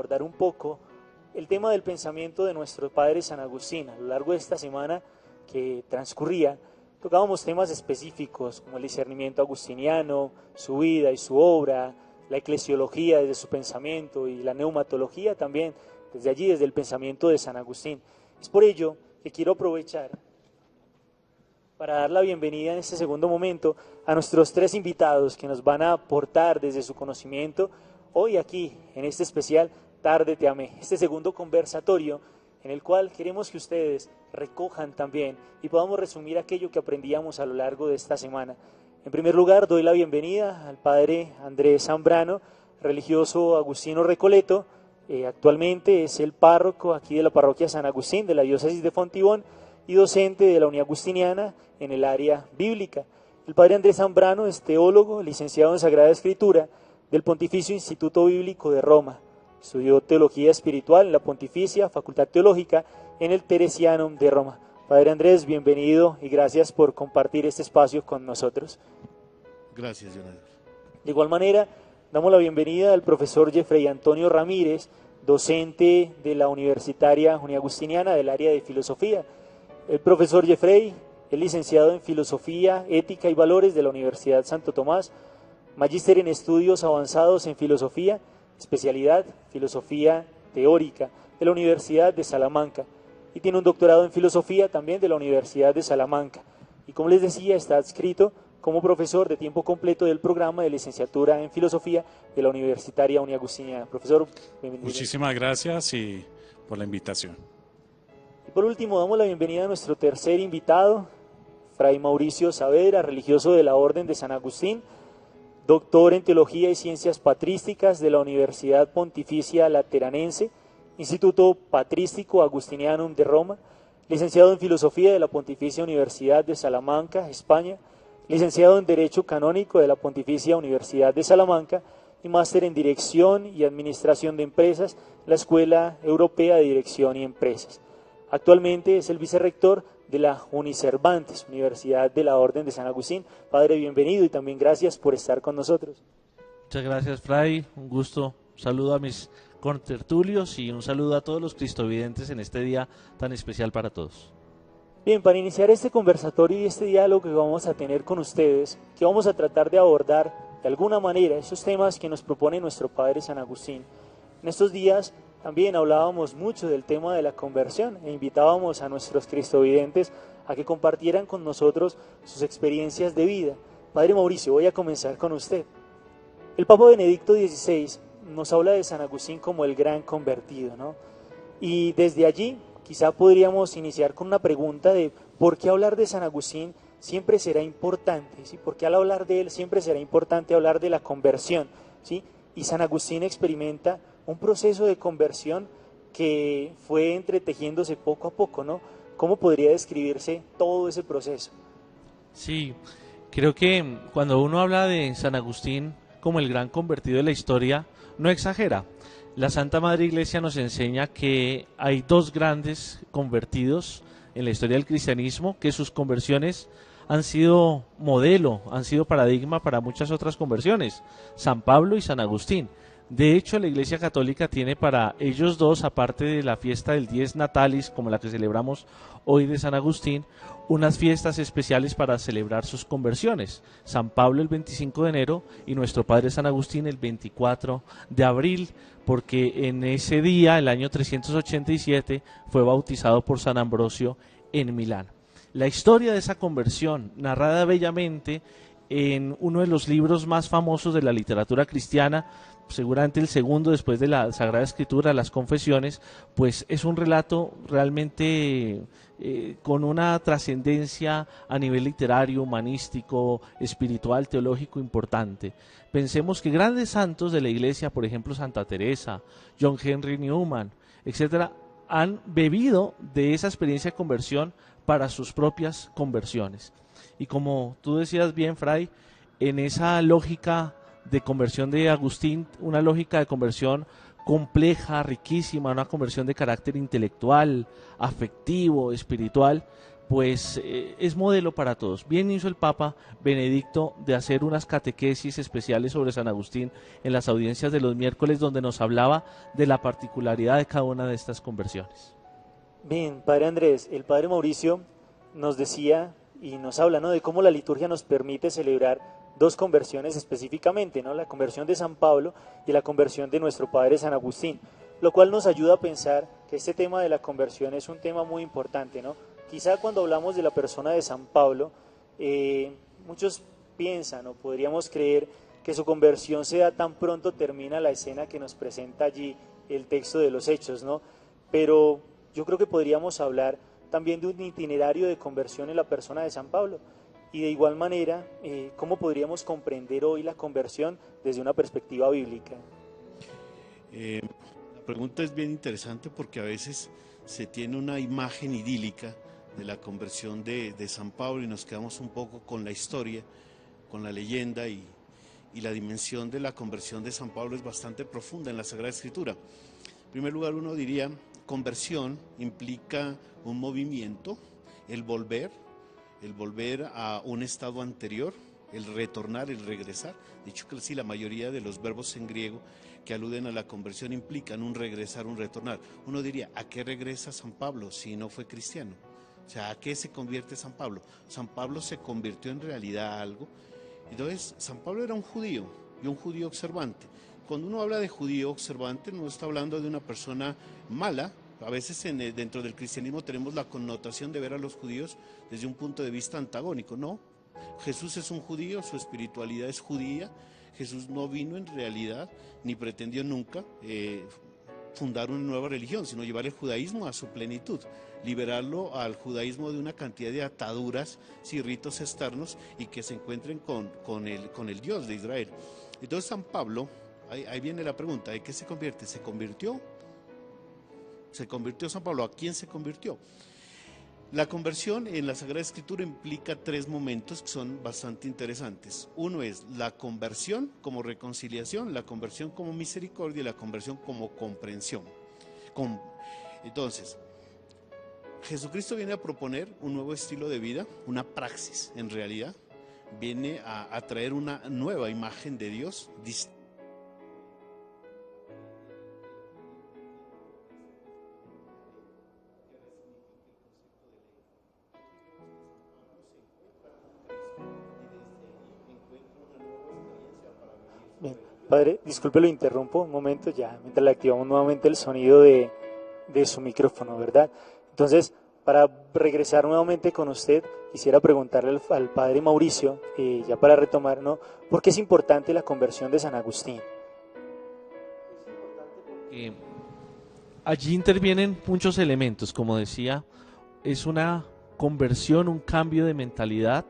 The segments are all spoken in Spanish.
abordar un poco el tema del pensamiento de nuestro padre San Agustín. A lo largo de esta semana que transcurría, tocábamos temas específicos como el discernimiento agustiniano, su vida y su obra, la eclesiología desde su pensamiento y la neumatología también desde allí, desde el pensamiento de San Agustín. Es por ello que quiero aprovechar para dar la bienvenida en este segundo momento a nuestros tres invitados que nos van a aportar desde su conocimiento hoy aquí en este especial Tarde Te Amé, este segundo conversatorio en el cual queremos que ustedes recojan también y podamos resumir aquello que aprendíamos a lo largo de esta semana. En primer lugar, doy la bienvenida al padre Andrés Zambrano, religioso agustino recoleto. Actualmente es el párroco aquí de la parroquia San Agustín de la diócesis de Fontibón y docente de la Unidad Agustiniana en el área bíblica. El padre Andrés Zambrano es teólogo, licenciado en Sagrada Escritura del Pontificio Instituto Bíblico de Roma. Estudió teología espiritual en la Pontificia Facultad Teológica en el Teresianum de Roma. Padre Andrés, bienvenido y gracias por compartir este espacio con nosotros. Gracias, Jonathan. De igual manera, damos la bienvenida al profesor Jeffrey Antonio Ramírez, docente de la Universitaria Unidad Agustiniana del área de Filosofía. El profesor Jeffrey es licenciado en Filosofía, Ética y Valores de la Universidad Santo Tomás, magíster en Estudios Avanzados en Filosofía, especialidad Filosofía Teórica de la Universidad de Salamanca y tiene un doctorado en Filosofía también de la Universidad de Salamanca. Y como les decía, está adscrito como profesor de tiempo completo del programa de licenciatura en Filosofía de la Universitaria Unidad Agustiniana. Profesor, bienvenido. Muchísimas gracias y por la invitación. Y por último, damos la bienvenida a nuestro tercer invitado, Fray Mauricio Saavedra, religioso de la Orden de San Agustín, doctor en Teología y Ciencias Patrísticas de la Universidad Pontificia Lateranense, Instituto Patrístico Agustinianum de Roma, licenciado en Filosofía de la Pontificia Universidad de Salamanca, España, licenciado en Derecho Canónico de la Pontificia Universidad de Salamanca y máster en Dirección y Administración de Empresas, la Escuela Europea de Dirección y Empresas. Actualmente es el vicerrector de la Unicervantes, Universidad de la Orden de San Agustín. Padre, bienvenido y también gracias por estar con nosotros. Muchas gracias, Fray, un gusto. Un saludo a mis contertulios y un saludo a todos los cristovidentes en este día tan especial para todos. Bien, para iniciar este conversatorio y este diálogo que vamos a tener con ustedes, que vamos a tratar de abordar de alguna manera esos temas que nos propone nuestro Padre San Agustín. En estos días también hablábamos mucho del tema de la conversión e invitábamos a nuestros cristovidentes a que compartieran con nosotros sus experiencias de vida. Padre Mauricio, voy a comenzar con usted. El Papa Benedicto XVI nos habla de San Agustín como el gran convertido, ¿no? Y desde allí quizá podríamos iniciar con una pregunta de ¿por qué hablar de San Agustín siempre será importante? ¿Sí? ¿Por qué al hablar de él siempre será importante hablar de la conversión? ¿Sí? Y San Agustín experimenta un proceso de conversión que fue entretejiéndose poco a poco, ¿no? ¿Cómo podría describirse todo ese proceso? Sí, creo que cuando uno habla de San Agustín como el gran convertido de la historia, no exagera. La Santa Madre Iglesia nos enseña que hay dos grandes convertidos en la historia del cristianismo, que sus conversiones han sido modelo, han sido paradigma para muchas otras conversiones, San Pablo y San Agustín. De hecho, la Iglesia Católica tiene para ellos dos, aparte de la fiesta del Dies Natalis, como la que celebramos hoy de San Agustín, unas fiestas especiales para celebrar sus conversiones. San Pablo el 25 de enero y nuestro Padre San Agustín el 24 de abril, porque en ese día, el año 387, fue bautizado por San Ambrosio en Milán. La historia de esa conversión, narrada bellamente en uno de los libros más famosos de la literatura cristiana, seguramente el segundo después de la Sagrada Escritura, las Confesiones, pues es un relato realmente con una trascendencia a nivel literario, humanístico, espiritual, teológico importante. Pensemos que grandes santos de la Iglesia, por ejemplo Santa Teresa, John Henry Newman, etcétera, han bebido de esa experiencia de conversión para sus propias conversiones. Y como tú decías bien, Fray, en esa lógica de conversión de Agustín, una lógica de conversión compleja, riquísima, una conversión de carácter intelectual, afectivo, espiritual, pues es modelo para todos. Bien hizo el Papa Benedicto de hacer unas catequesis especiales sobre San Agustín en las audiencias de los miércoles, donde nos hablaba de la particularidad de cada una de estas conversiones. Bien, Padre Andrés, el Padre Mauricio nos decía y nos habla, ¿no?, de cómo la liturgia nos permite celebrar dos conversiones específicamente, ¿no?, la conversión de San Pablo y la conversión de nuestro Padre San Agustín, lo cual nos ayuda a pensar que este tema de la conversión es un tema muy importante, ¿no? Quizá cuando hablamos de la persona de San Pablo, muchos piensan o podríamos creer que su conversión se da tan pronto termina la escena que nos presenta allí el texto de los Hechos, ¿no? Pero yo creo que podríamos hablar también de un itinerario de conversión en la persona de San Pablo. Y de igual manera, ¿cómo podríamos comprender hoy la conversión desde una perspectiva bíblica? La pregunta es bien interesante porque a veces se tiene una imagen idílica de la conversión de San Pablo y nos quedamos un poco con la historia, con la leyenda y la dimensión de la conversión de San Pablo es bastante profunda en la Sagrada Escritura. En primer lugar, uno diría, conversión implica un movimiento, el volver a un estado anterior, el retornar, el regresar. Dicho que sí, la mayoría de los verbos en griego que aluden a la conversión implican un regresar, un retornar. Uno diría, ¿a qué regresa San Pablo si no fue cristiano? O sea, ¿a qué se convierte San Pablo? San Pablo se convirtió en realidad a algo. Entonces, San Pablo era un judío y un judío observante. Cuando uno habla de judío observante, no está hablando de una persona mala. A veces dentro del cristianismo tenemos la connotación de ver a los judíos desde un punto de vista antagónico. No, Jesús es un judío, su espiritualidad es judía. Jesús no vino en realidad, ni pretendió nunca fundar una nueva religión, sino llevar el judaísmo a su plenitud, liberarlo al judaísmo de una cantidad de ataduras y ritos externos y que se encuentren con el Dios de Israel. Entonces San Pablo, ahí viene la pregunta, ¿de qué se convierte? ¿Se convirtió? ¿Se convirtió San Pablo? ¿A quién se convirtió? La conversión en la Sagrada Escritura implica tres momentos que son bastante interesantes. Uno es la conversión como reconciliación, la conversión como misericordia y la conversión como comprensión. Entonces, Jesucristo viene a proponer un nuevo estilo de vida, una praxis en realidad, viene a traer una nueva imagen de Dios distinta. Bien, Padre, disculpe, lo interrumpo un momento ya, mientras le activamos nuevamente el sonido de su micrófono, ¿verdad? Entonces, para regresar nuevamente con usted, quisiera preguntarle al Padre Mauricio, ya para retomar, ¿no?, ¿por qué es importante la conversión de San Agustín? Allí intervienen muchos elementos, como decía, es una conversión, un cambio de mentalidad,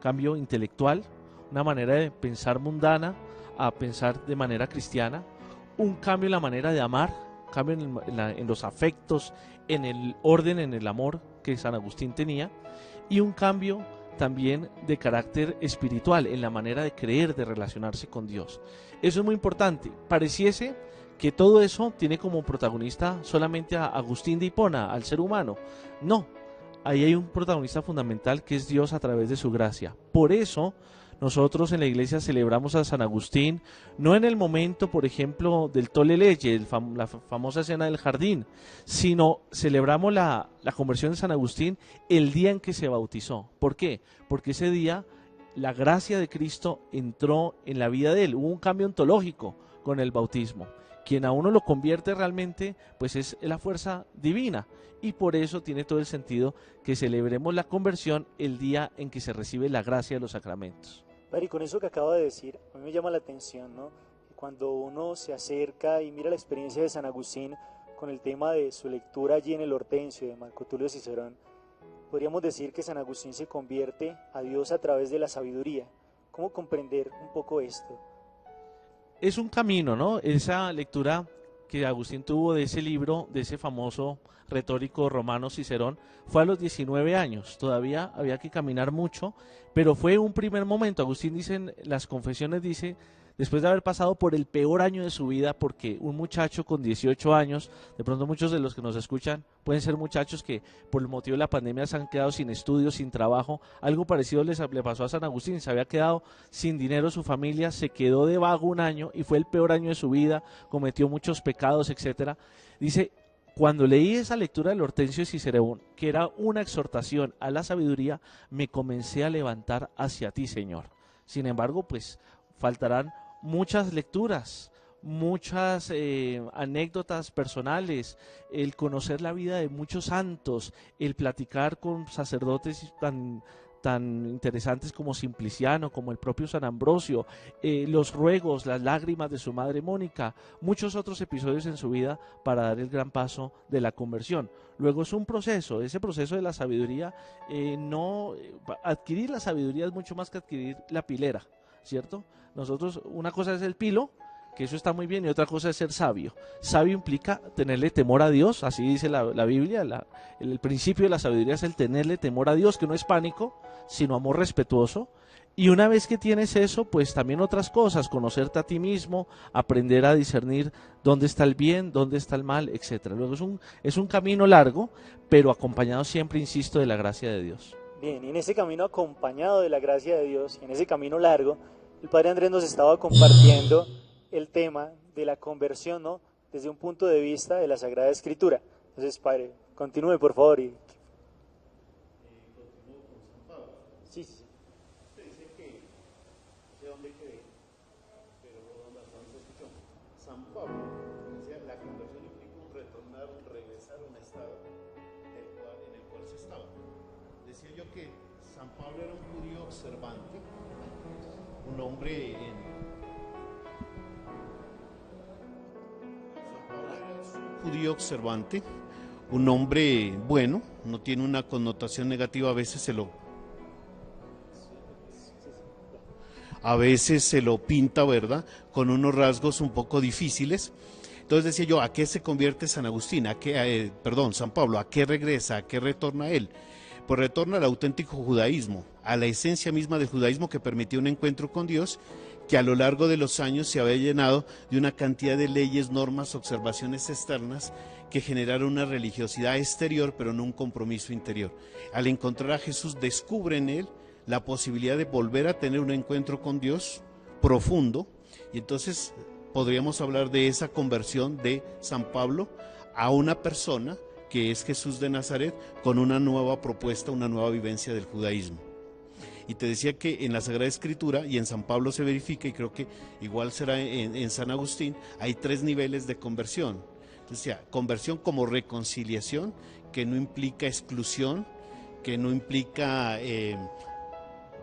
cambio intelectual, una manera de pensar mundana a pensar de manera cristiana, un cambio en la manera de amar, cambio en los afectos, en el orden, en el amor que San Agustín tenía, y un cambio también de carácter espiritual, en la manera de creer, de relacionarse con Dios. Eso es muy importante. Pareciese que todo eso tiene como protagonista solamente a Agustín de Hipona, al ser humano. No, ahí hay un protagonista fundamental que es Dios a través de su gracia. Por eso nosotros en la iglesia celebramos a San Agustín, no en el momento, por ejemplo, del Tolle Lege, la famosa escena del jardín, sino celebramos la conversión de San Agustín el día en que se bautizó. ¿Por qué? Porque ese día la gracia de Cristo entró en la vida de él, hubo un cambio ontológico con el bautismo. Quien a uno lo convierte realmente, pues es la fuerza divina, y por eso tiene todo el sentido que celebremos la conversión el día en que se recibe la gracia de los sacramentos. Padre, y con eso que acaba de decir, a mí me llama la atención, ¿no?, que cuando uno se acerca y mira la experiencia de San Agustín con el tema de su lectura allí en el Hortensio de Marco Tulio Cicerón, podríamos decir que San Agustín se convierte a Dios a través de la sabiduría. ¿Cómo comprender un poco esto? Es un camino, ¿no? Esa lectura que Agustín tuvo de ese libro, de ese famoso retórico romano Cicerón, fue a los 19 años. Todavía había que caminar mucho, pero fue un primer momento. Agustín dice, en las confesiones dice, después de haber pasado por el peor año de su vida, porque un muchacho con 18 años, de pronto muchos de los que nos escuchan pueden ser muchachos que por el motivo de la pandemia se han quedado sin estudios, sin trabajo. Algo parecido le pasó a San Agustín, se había quedado sin dinero su familia, se quedó de vago un año y fue el peor año de su vida, cometió muchos pecados, etcétera. Dice: cuando leí esa lectura del Hortensio de Cicerón, que era una exhortación a la sabiduría, me comencé a levantar hacia ti, Señor. Sin embargo, pues faltarán muchas lecturas, muchas anécdotas personales, el conocer la vida de muchos santos, el platicar con sacerdotes tan interesantes como Simpliciano, como el propio San Ambrosio, los ruegos, las lágrimas de su madre Mónica, muchos otros episodios en su vida para dar el gran paso de la conversión. Luego es un proceso, ese proceso de la sabiduría, adquirir la sabiduría es mucho más que adquirir la pilera, ¿cierto? Nosotros, una cosa es el pilo, que eso está muy bien, y otra cosa es ser sabio. Sabio implica tenerle temor a Dios, así dice la Biblia, el principio de la sabiduría es el tenerle temor a Dios, que no es pánico, sino amor respetuoso. Y una vez que tienes eso, pues también otras cosas, conocerte a ti mismo, aprender a discernir dónde está el bien, dónde está el mal, etcétera. Luego es un camino largo, pero acompañado siempre, insisto, de la gracia de Dios. Bien, y en ese camino acompañado de la gracia de Dios, y en ese camino largo, el Padre Andrés nos estaba compartiendo el tema de la conversión, ¿no? Desde un punto de vista de la Sagrada Escritura. Entonces, Padre, continúe, por favor. Sí, sí. Usted dice que, no sé dónde quedé, pero ¿dónde se escuchó? San Pablo, decía, la conversión implica un retornar, un regresar a un estado en el cual se estaba. Decía yo que San Pablo era un judío observante, un hombre judío observante, un hombre bueno, no tiene una connotación negativa, a veces se lo pinta, ¿verdad?, con unos rasgos un poco difíciles. Entonces decía yo, ¿a qué se convierte San Agustín? San Pablo, ¿a qué regresa? ¿A qué retorna él? Pues retorna al auténtico judaísmo, a la esencia misma del judaísmo que permitía un encuentro con Dios, que a lo largo de los años se había llenado de una cantidad de leyes, normas, observaciones externas que generaron una religiosidad exterior, pero no un compromiso interior. Al encontrar a Jesús, descubre en él la posibilidad de volver a tener un encuentro con Dios profundo, y entonces podríamos hablar de esa conversión de San Pablo a una persona que es Jesús de Nazaret, con una nueva propuesta, una nueva vivencia del judaísmo. Y te decía que en la Sagrada Escritura y en San Pablo se verifica, y creo que igual será en San Agustín, hay 3 niveles de conversión. Entonces, conversión como reconciliación, que no implica exclusión, que no implica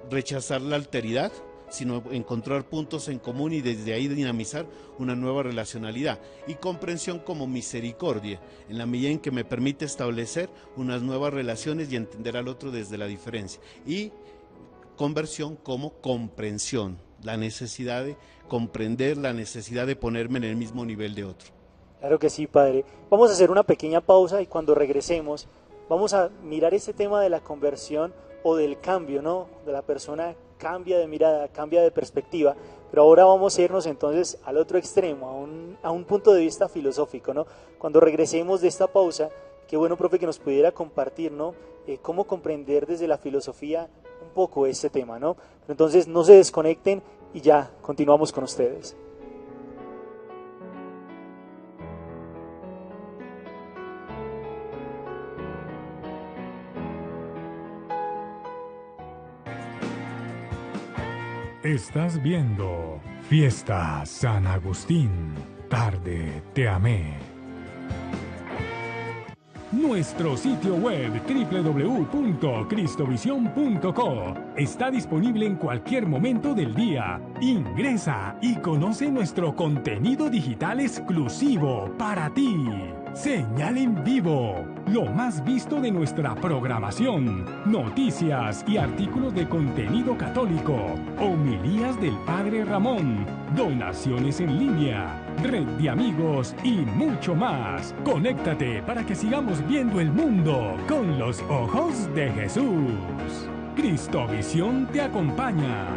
rechazar la alteridad, sino encontrar puntos en común y desde ahí dinamizar una nueva relacionalidad. Y comprensión como misericordia, en la medida en que me permite establecer unas nuevas relaciones y entender al otro desde la diferencia. Y conversión como comprensión, la necesidad de comprender, la necesidad de ponerme en el mismo nivel de otro. Claro que sí, Padre. Vamos a hacer una pequeña pausa y cuando regresemos vamos a mirar ese tema de la conversión o del cambio, ¿no? De la persona cambia de mirada, cambia de perspectiva, pero ahora vamos a irnos entonces al otro extremo, a un punto de vista filosófico, ¿no? Cuando regresemos de esta pausa, qué bueno, profe, que nos pudiera compartir, ¿no? Cómo comprender desde la filosofía un poco este tema, ¿no? Pero entonces no se desconecten y ya continuamos con ustedes. Estás viendo Fiesta San Agustín, tarde te amé. Nuestro sitio web www.cristovision.co está disponible en cualquier momento del día. Ingresa y conoce nuestro contenido digital exclusivo para ti. Señal en vivo, lo más visto de nuestra programación, noticias y artículos de contenido católico, homilías del Padre Ramón, donaciones en línea, red de amigos y mucho más. Conéctate para que sigamos viendo el mundo con los ojos de Jesús. Cristovisión te acompaña.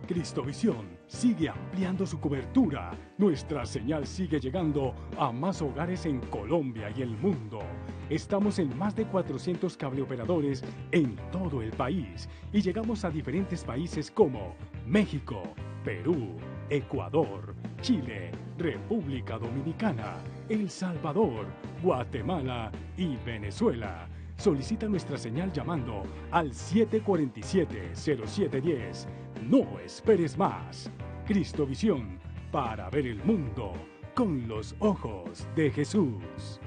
Cristovisión sigue ampliando su cobertura. Nuestra señal sigue llegando a más hogares en Colombia y el mundo. Estamos en más de 400 cableoperadores en todo el país y llegamos a diferentes países como México, Perú, Ecuador, Chile, República Dominicana, El Salvador, Guatemala y Venezuela. Solicita nuestra señal llamando al 747-0710. No esperes más. Cristovisión, para ver el mundo con los ojos de Jesús.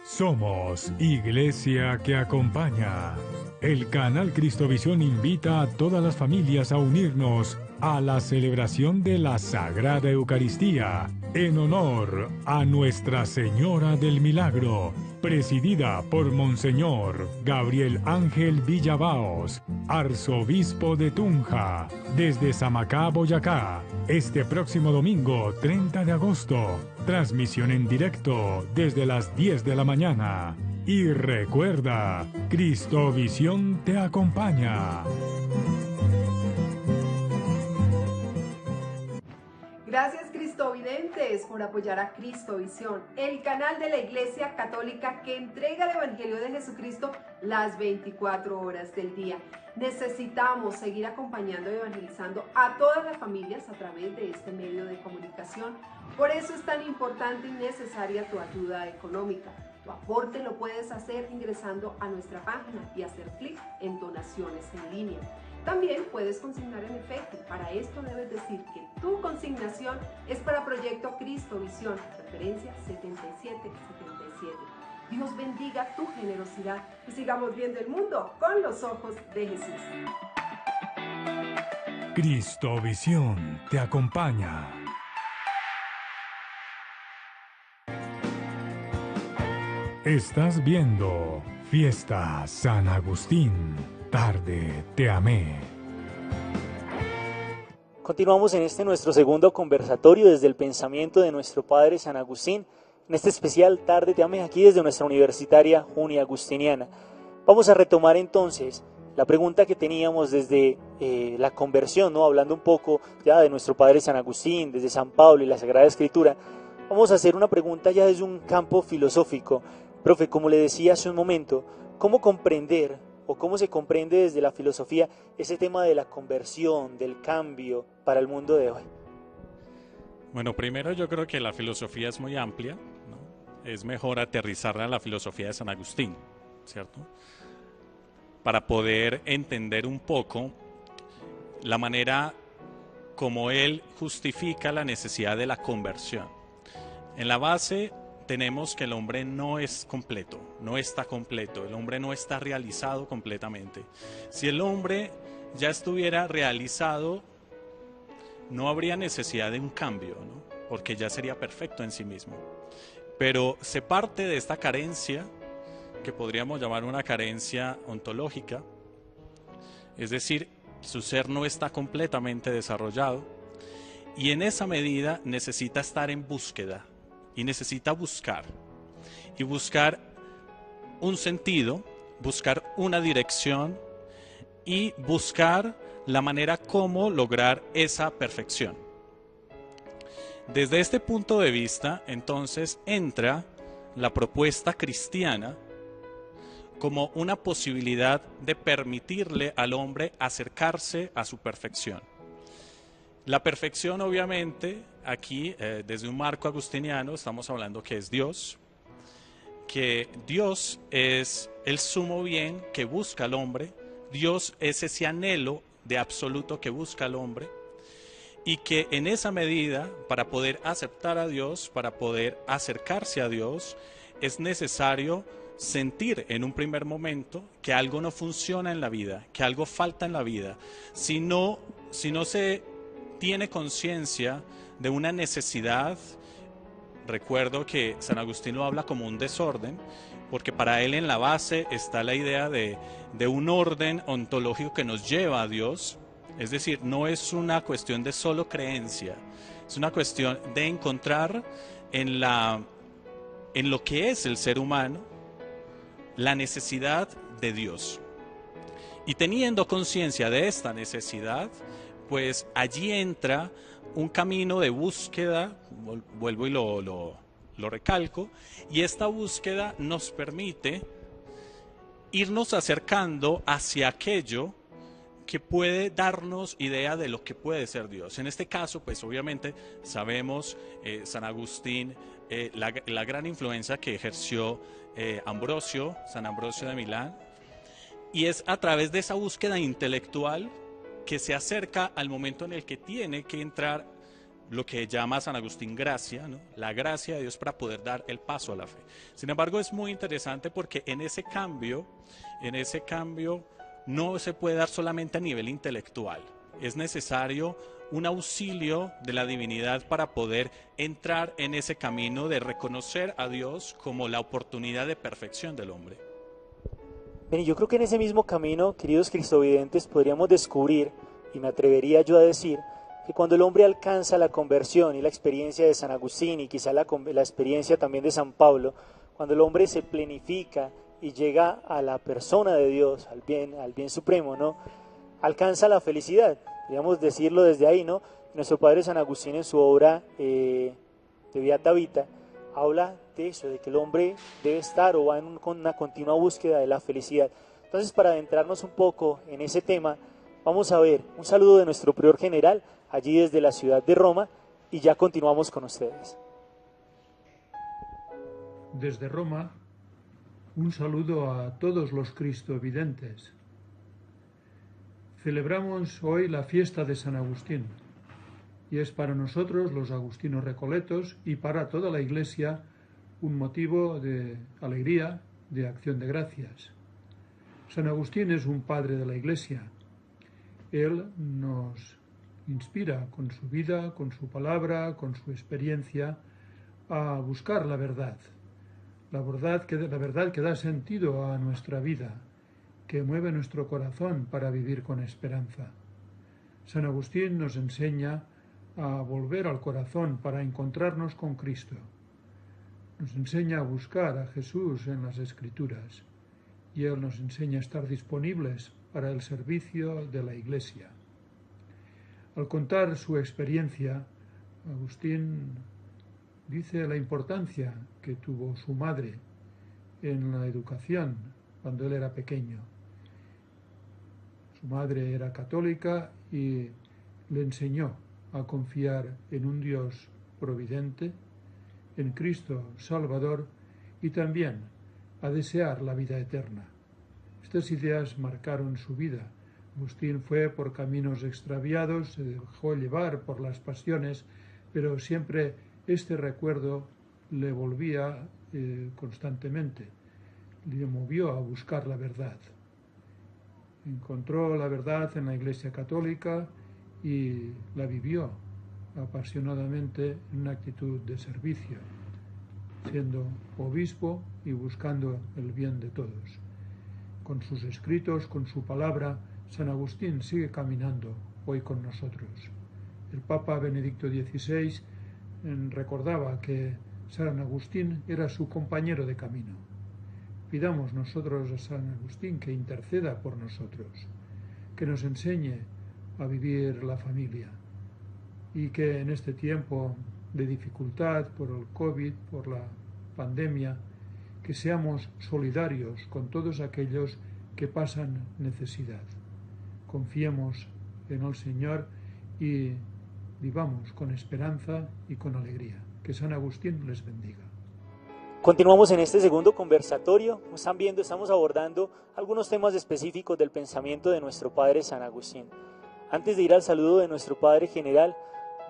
Somos Iglesia que acompaña. El canal Cristovisión invita a todas las familias a unirnos a la celebración de la Sagrada Eucaristía en honor a Nuestra Señora del Milagro, presidida por Monseñor Gabriel Ángel Villabaos, arzobispo de Tunja, desde Samacá, Boyacá, este próximo domingo 30 de agosto. Transmisión en directo desde las 10 de la mañana. Y recuerda, Cristovisión te acompaña. Gracias, Cristovidentes, por apoyar a Cristovisión, el canal de la Iglesia Católica que entrega el Evangelio de Jesucristo las 24 horas del día. Necesitamos seguir acompañando y evangelizando a todas las familias a través de este medio de comunicación. Por eso es tan importante y necesaria tu ayuda económica. Tu aporte lo puedes hacer ingresando a nuestra página y hacer clic en donaciones en línea. También puedes consignar en efecto. Para esto debes decir que tu consignación es para Proyecto Cristovisión, referencia 7777. Dios bendiga tu generosidad y sigamos viendo el mundo con los ojos de Jesús. Cristovisión te acompaña. Estás viendo Fiesta San Agustín. Tarde te amé. Continuamos en este nuestro segundo conversatorio desde el pensamiento de nuestro Padre San Agustín, en este especial Tarde te amé, aquí desde nuestra universitaria Junia Agustiniana. Vamos a retomar entonces la pregunta que teníamos desde la conversión, ¿no? Hablando un poco ya de nuestro Padre San Agustín, desde San Pablo y la Sagrada Escritura. Vamos a hacer una pregunta ya desde un campo filosófico. Profe, como le decía hace un momento, ¿cómo comprender o cómo se comprende desde la filosofía ese tema de la conversión, del cambio para el mundo de hoy? Bueno, primero yo creo que la filosofía es muy amplia, ¿no? Es mejor aterrizarla en la filosofía de San Agustín, ¿cierto? Para poder entender un poco la manera como él justifica la necesidad de la conversión. En la base tenemos que el hombre no es completo, no está completo, el hombre no está realizado completamente. Si el hombre ya estuviera realizado, no habría necesidad de un cambio, ¿no? Porque ya sería perfecto en sí mismo. Pero se parte de esta carencia, que podríamos llamar una carencia ontológica, es decir, su ser no está completamente desarrollado, y en esa medida necesita estar en búsqueda, y necesita buscar un sentido, buscar una dirección y buscar la manera como lograr esa perfección. Desde este punto de vista, entonces, entra la propuesta cristiana como una posibilidad de permitirle al hombre acercarse a su perfección. La perfección, obviamente, aquí, desde un marco agustiniano, estamos hablando que es Dios, que Dios es el sumo bien que busca al hombre, Dios es ese anhelo de absoluto que busca al hombre, y que en esa medida, para poder aceptar a Dios, para poder acercarse a Dios, es necesario sentir en un primer momento que algo no funciona en la vida, que algo falta en la vida. Si no se tiene conciencia de una necesidad, recuerdo que San Agustín lo habla como un desorden, porque para él en la base está la idea de un orden ontológico que nos lleva a Dios. Es decir, no es una cuestión de solo creencia, es una cuestión de encontrar en lo que es el ser humano la necesidad de Dios. Y teniendo conciencia de esta necesidad, pues allí entra un camino de búsqueda, vuelvo y lo recalco, y esta búsqueda nos permite irnos acercando hacia aquello que puede darnos idea de lo que puede ser Dios. En este caso, pues obviamente sabemos San Agustín, la gran influencia que ejerció San Ambrosio de Milán, y es a través de esa búsqueda intelectual que se acerca al momento en el que tiene que entrar lo que llama San Agustín gracia, ¿no? La gracia de Dios para poder dar el paso a la fe. Sin embargo, es muy interesante porque en ese cambio no se puede dar solamente a nivel intelectual. Es necesario un auxilio de la divinidad para poder entrar en ese camino de reconocer a Dios como la oportunidad de perfección del hombre. Bien, yo creo que en ese mismo camino, queridos cristovidentes, podríamos descubrir, y me atrevería yo a decir, que cuando el hombre alcanza la conversión y la experiencia de San Agustín y quizá la experiencia también de San Pablo, cuando el hombre se plenifica y llega a la persona de Dios, al bien supremo, ¿no? Alcanza la felicidad, podríamos decirlo desde ahí, ¿no? Nuestro padre San Agustín en su obra de Beata Vita habla de eso, de que el hombre debe estar o va con una continua búsqueda de la felicidad. Entonces, para adentrarnos un poco en ese tema, vamos a ver un saludo de nuestro prior general, allí desde la ciudad de Roma, y ya continuamos con ustedes. Desde Roma, un saludo a todos los cristovidentes. Celebramos hoy la fiesta de San Agustín, y es para nosotros, los agustinos recoletos, y para toda la Iglesia, un motivo de alegría, de acción de gracias. San Agustín es un padre de la Iglesia. Él nos inspira con su vida, con su palabra, con su experiencia, a buscar la verdad que da sentido a nuestra vida, que mueve nuestro corazón para vivir con esperanza. San Agustín nos enseña a volver al corazón para encontrarnos con Cristo. Nos enseña a buscar a Jesús en las Escrituras, y Él nos enseña a estar disponibles para el servicio de la Iglesia. Al contar su experiencia, Agustín dice la importancia que tuvo su madre en la educación cuando él era pequeño. Su madre era católica y le enseñó a confiar en un Dios providente, en Cristo Salvador, y también a desear la vida eterna. Estas ideas marcaron su vida. Agustín fue por caminos extraviados, se dejó llevar por las pasiones, pero siempre este recuerdo le volvía constantemente, le movió a buscar la verdad. Encontró la verdad en la Iglesia Católica y la vivió apasionadamente en una actitud de servicio, siendo obispo y buscando el bien de todos. Con sus escritos, con su palabra, San Agustín sigue caminando hoy con nosotros. El Papa Benedicto XVI recordaba que San Agustín era su compañero de camino. Pidamos nosotros a San Agustín que interceda por nosotros, que nos enseñe a vivir la familia y que en este tiempo de dificultad por el COVID, por la pandemia, que seamos solidarios con todos aquellos que pasan necesidad. Confiemos en el Señor y vivamos con esperanza y con alegría. Que San Agustín les bendiga. Continuamos en este segundo conversatorio. Como están viendo, estamos abordando algunos temas específicos del pensamiento de nuestro padre San Agustín. Antes de ir al saludo de nuestro padre general,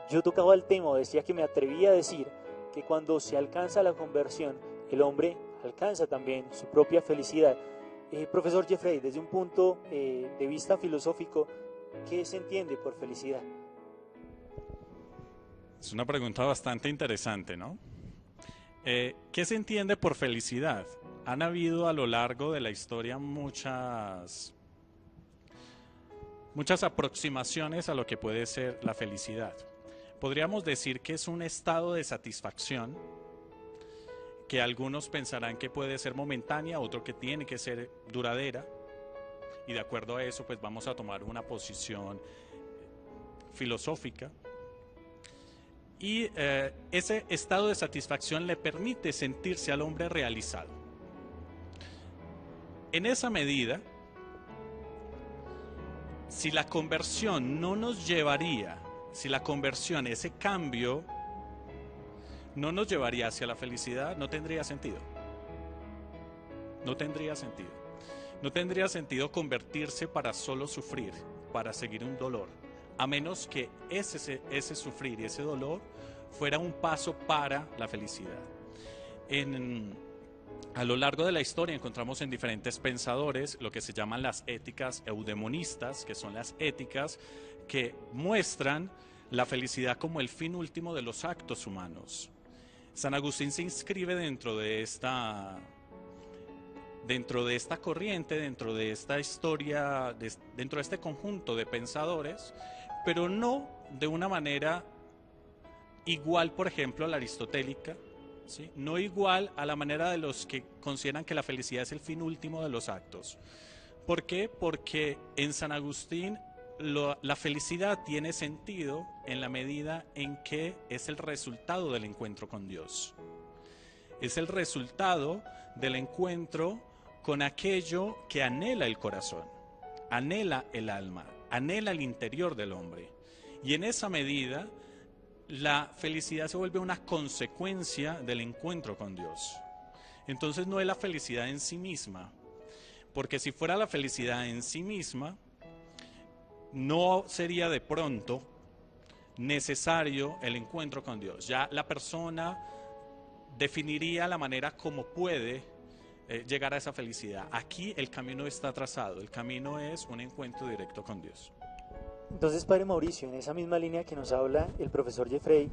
yo tocaba el tema, decía que me atrevía a decir que cuando se alcanza la conversión, el hombre alcanza también su propia felicidad. Profesor Jeffrey, desde un punto de vista filosófico, ¿qué se entiende por felicidad? Es una pregunta bastante interesante, ¿no? ¿Qué se entiende por felicidad? Han habido a lo largo de la historia muchas aproximaciones a lo que puede ser la felicidad. Podríamos decir que es un estado de satisfacción que algunos pensarán que puede ser momentánea, otro que tiene que ser duradera, y de acuerdo a eso pues vamos a tomar una posición filosófica. Y ese estado de satisfacción le permite sentirse al hombre realizado. En esa medida, si la conversión no nos llevaría, si la conversión, ese cambio, no nos llevaría hacia la felicidad, no tendría sentido. No tendría sentido. No tendría sentido convertirse para solo sufrir, para seguir un dolor, a menos que ese sufrir y ese dolor fuera un paso para la felicidad. A lo largo de la historia encontramos en diferentes pensadores lo que se llaman las éticas eudemonistas, que son las éticas que muestran la felicidad como el fin último de los actos humanos. San Agustín se inscribe dentro de esta corriente, dentro de esta historia, dentro de este conjunto de pensadores, pero no de una manera igual, por ejemplo, a la aristotélica, ¿sí? No igual a la manera de los que consideran que la felicidad es el fin último de los actos. ¿Por qué? Porque en San Agustín la felicidad tiene sentido en la medida en que es el resultado del encuentro con Dios. Es el resultado del encuentro con aquello que anhela el corazón, anhela el alma, anhela el interior del hombre. Y en esa medida, la felicidad se vuelve una consecuencia del encuentro con Dios. Entonces no es la felicidad en sí misma, porque si fuera la felicidad en sí misma, no sería de pronto necesario el encuentro con Dios. Ya la persona definiría la manera como puede llegar a esa felicidad. Aquí el camino está trazado, el camino es un encuentro directo con Dios. Entonces, Padre Mauricio, en esa misma línea que nos habla el profesor Jeffrey,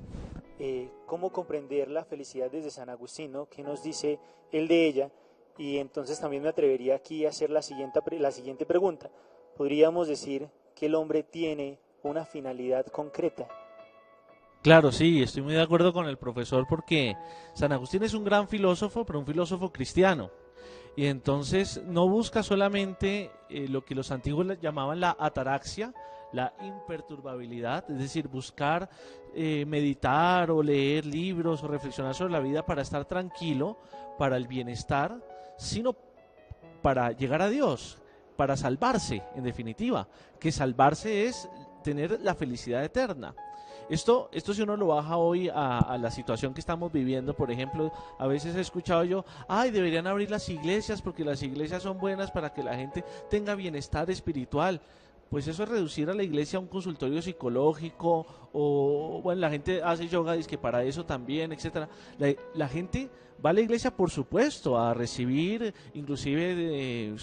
¿cómo comprender la felicidad desde San Agustín, ¿no? ¿Qué nos dice él de ella? Y entonces también me atrevería aquí a hacer la siguiente pregunta. ¿Podríamos decir que el hombre tiene una finalidad concreta? Claro, sí, estoy muy de acuerdo con el profesor porque San Agustín es un gran filósofo, pero un filósofo cristiano. Y entonces no busca solamente lo que los antiguos llamaban la ataraxia, la imperturbabilidad, es decir, buscar meditar o leer libros o reflexionar sobre la vida para estar tranquilo, para el bienestar, sino para llegar a Dios, para salvarse, en definitiva, que salvarse es tener la felicidad eterna. Esto si uno lo baja hoy a la situación que estamos viviendo, por ejemplo, a veces he escuchado yo, deberían abrir las iglesias porque las iglesias son buenas para que la gente tenga bienestar espiritual. Pues eso es reducir a la iglesia a un consultorio psicológico, o bueno, la gente hace yoga, dice que para eso también, etcétera. La gente va a la iglesia, por supuesto, a recibir inclusive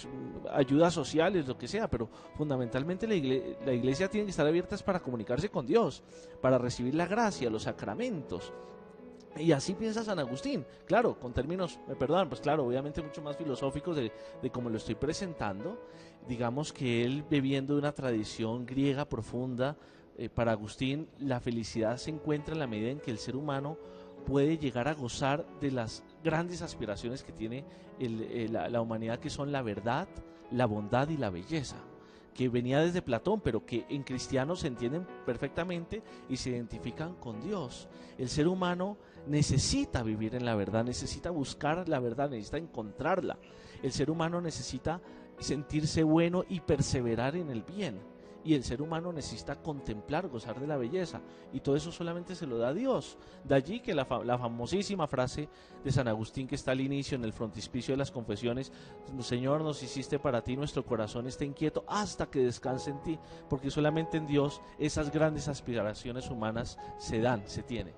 ayudas sociales, lo que sea, pero fundamentalmente la iglesia tiene que estar abierta para comunicarse con Dios, para recibir la gracia, los sacramentos. Y así piensa San Agustín, claro, con términos, me perdonan, pues claro, obviamente mucho más filosóficos de cómo lo estoy presentando. Digamos que él, bebiendo de una tradición griega profunda, para Agustín la felicidad se encuentra en la medida en que el ser humano puede llegar a gozar de las grandes aspiraciones que tiene la humanidad, que son la verdad, la bondad y la belleza, que venía desde Platón, pero que en cristianos se entienden perfectamente y se identifican con Dios. El ser humano necesita vivir en la verdad, necesita buscar la verdad, necesita encontrarla. El ser humano necesita sentirse bueno y perseverar en el bien. Y el ser humano necesita contemplar, gozar de la belleza. Y todo eso solamente se lo da Dios. De allí que la famosísima frase de San Agustín, que está al inicio en el frontispicio de las confesiones: Señor, nos hiciste para ti, nuestro corazón está inquieto hasta que descanse en ti. Porque solamente en Dios esas grandes aspiraciones humanas se dan, se tienen.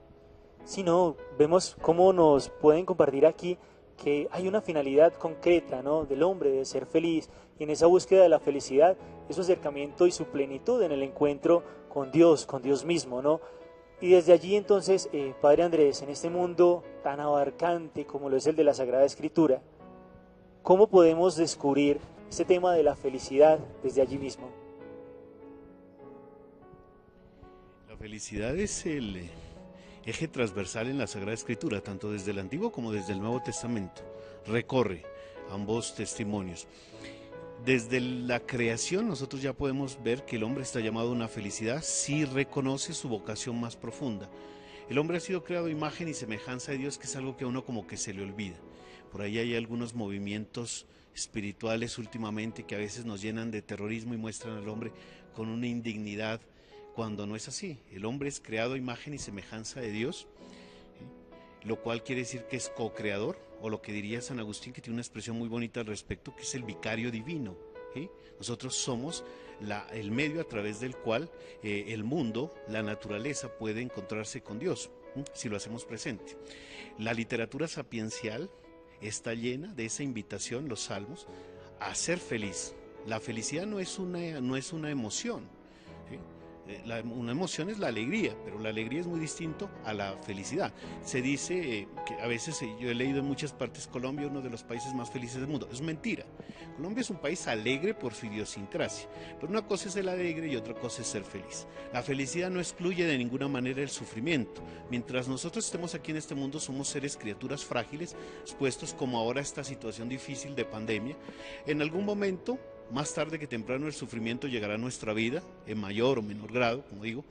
Si no, vemos cómo nos pueden compartir aquí que hay una finalidad concreta, ¿no?, del hombre, de ser feliz, y en esa búsqueda de la felicidad es su acercamiento y su plenitud en el encuentro con Dios mismo, ¿no? Y desde allí entonces, Padre Andrés, en este mundo tan abarcante como lo es el de la Sagrada Escritura, ¿cómo podemos descubrir este tema de la felicidad desde allí mismo? La felicidad es el eje transversal en la Sagrada Escritura, tanto desde el Antiguo como desde el Nuevo Testamento. Recorre ambos testimonios. Desde la creación nosotros ya podemos ver que el hombre está llamado a una felicidad si reconoce su vocación más profunda. El hombre ha sido creado a imagen y semejanza de Dios, que es algo que a uno como que se le olvida. Por ahí hay algunos movimientos espirituales últimamente que a veces nos llenan de terrorismo y muestran al hombre con una indignidad cuando no es así. El hombre es creado a imagen y semejanza de Dios, lo cual quiere decir que es co-creador, o lo que diría San Agustín, que tiene una expresión muy bonita al respecto, que es el vicario divino, ¿sí? Nosotros somos el medio a través del cual el mundo, la naturaleza, puede encontrarse con Dios, ¿sí? Si lo hacemos presente. La literatura sapiencial está llena de esa invitación, los salmos, a ser feliz. La felicidad no es una emoción, ¿sí? Una emoción es la alegría, pero la alegría es muy distinto a la felicidad. Se dice que a veces, yo he leído en muchas partes, Colombia es uno de los países más felices del mundo. Es mentira. Colombia es un país alegre por su idiosincrasia, pero una cosa es el alegre y otra cosa es ser feliz. La felicidad no excluye de ninguna manera el sufrimiento. Mientras nosotros estemos aquí en este mundo, somos seres, criaturas frágiles, expuestos como ahora a esta situación difícil de pandemia. En algún momento, más tarde que temprano, el sufrimiento llegará a nuestra vida, en mayor o menor grado, como digo,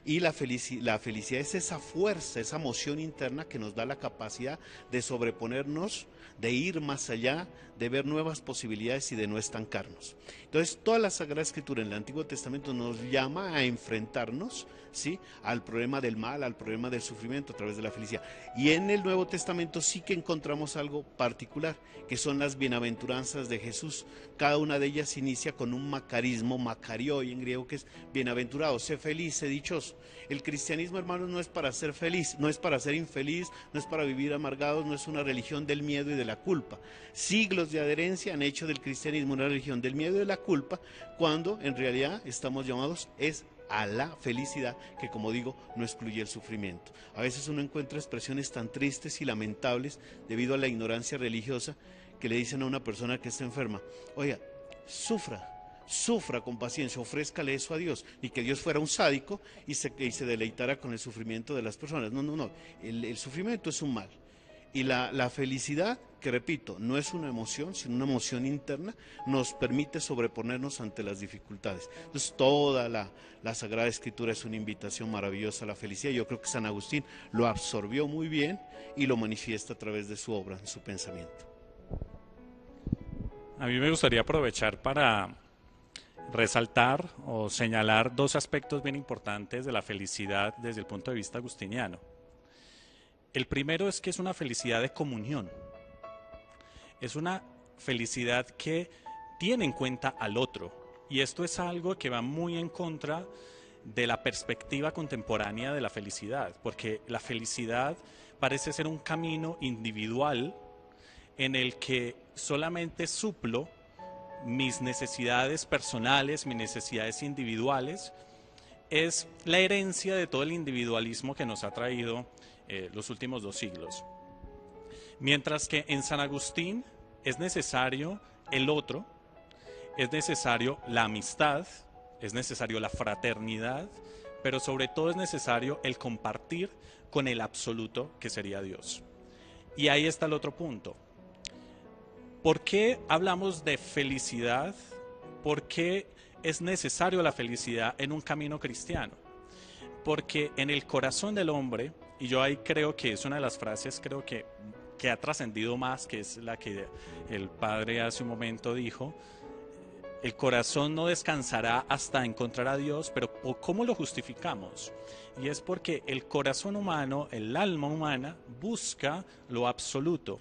y la felicidad es esa fuerza, esa emoción interna que nos da la capacidad de sobreponernos, de ir más allá, de ver nuevas posibilidades y de no estancarnos. Entonces, toda la Sagrada Escritura en el Antiguo Testamento nos llama a enfrentarnos, ¿sí?, al problema del mal, al problema del sufrimiento a través de la felicidad. Y en el Nuevo Testamento sí que encontramos algo particular, que son las bienaventuranzas de Jesús. Cada una de ellas inicia con un macarismo, macarioi en griego, que es bienaventurado, sé feliz, sé dichoso. El cristianismo, hermanos, no es para ser feliz, no es para ser infeliz, no es para vivir amargados, no es una religión del miedo y de la culpa. Siglos de adherencia han hecho del cristianismo una religión del miedo y de la culpa, cuando en realidad estamos llamados a la felicidad, que, como digo, no excluye el sufrimiento. A veces uno encuentra expresiones tan tristes y lamentables debido a la ignorancia religiosa, que le dicen a una persona que está enferma: oiga, sufra con paciencia, ofrézcale eso a Dios, y que Dios fuera un sádico y se deleitara con el sufrimiento de las personas. No, el sufrimiento es un mal. Y la felicidad, que repito, no es una emoción, sino una emoción interna, nos permite sobreponernos ante las dificultades. Entonces, toda la Sagrada Escritura es una invitación maravillosa a la felicidad. Yo creo que San Agustín lo absorbió muy bien y lo manifiesta a través de su obra, de su pensamiento. A mí me gustaría aprovechar para resaltar o señalar dos aspectos bien importantes de la felicidad desde el punto de vista agustiniano. El primero es que es una felicidad de comunión. Es una felicidad que tiene en cuenta al otro. Y esto es algo que va muy en contra de la perspectiva contemporánea de la felicidad, porque la felicidad parece ser un camino individual en el que solamente suplo mis necesidades personales, mis necesidades individuales. Es la herencia de todo el individualismo que nos ha traído los últimos 2 siglos. Mientras que en San Agustín es necesario el otro, es necesario la amistad, es necesario la fraternidad, pero sobre todo es necesario el compartir con el absoluto, que sería Dios. Y ahí está el otro punto. ¿Por qué hablamos de felicidad? ¿Por qué es necesario la felicidad en un camino cristiano? Porque en el corazón del hombre, y yo ahí creo que es una de las frases que ha trascendido más, que es la que el padre hace un momento dijo: el corazón no descansará hasta encontrar a Dios. Pero ¿cómo lo justificamos? Y es porque el corazón humano, el alma humana, busca lo absoluto,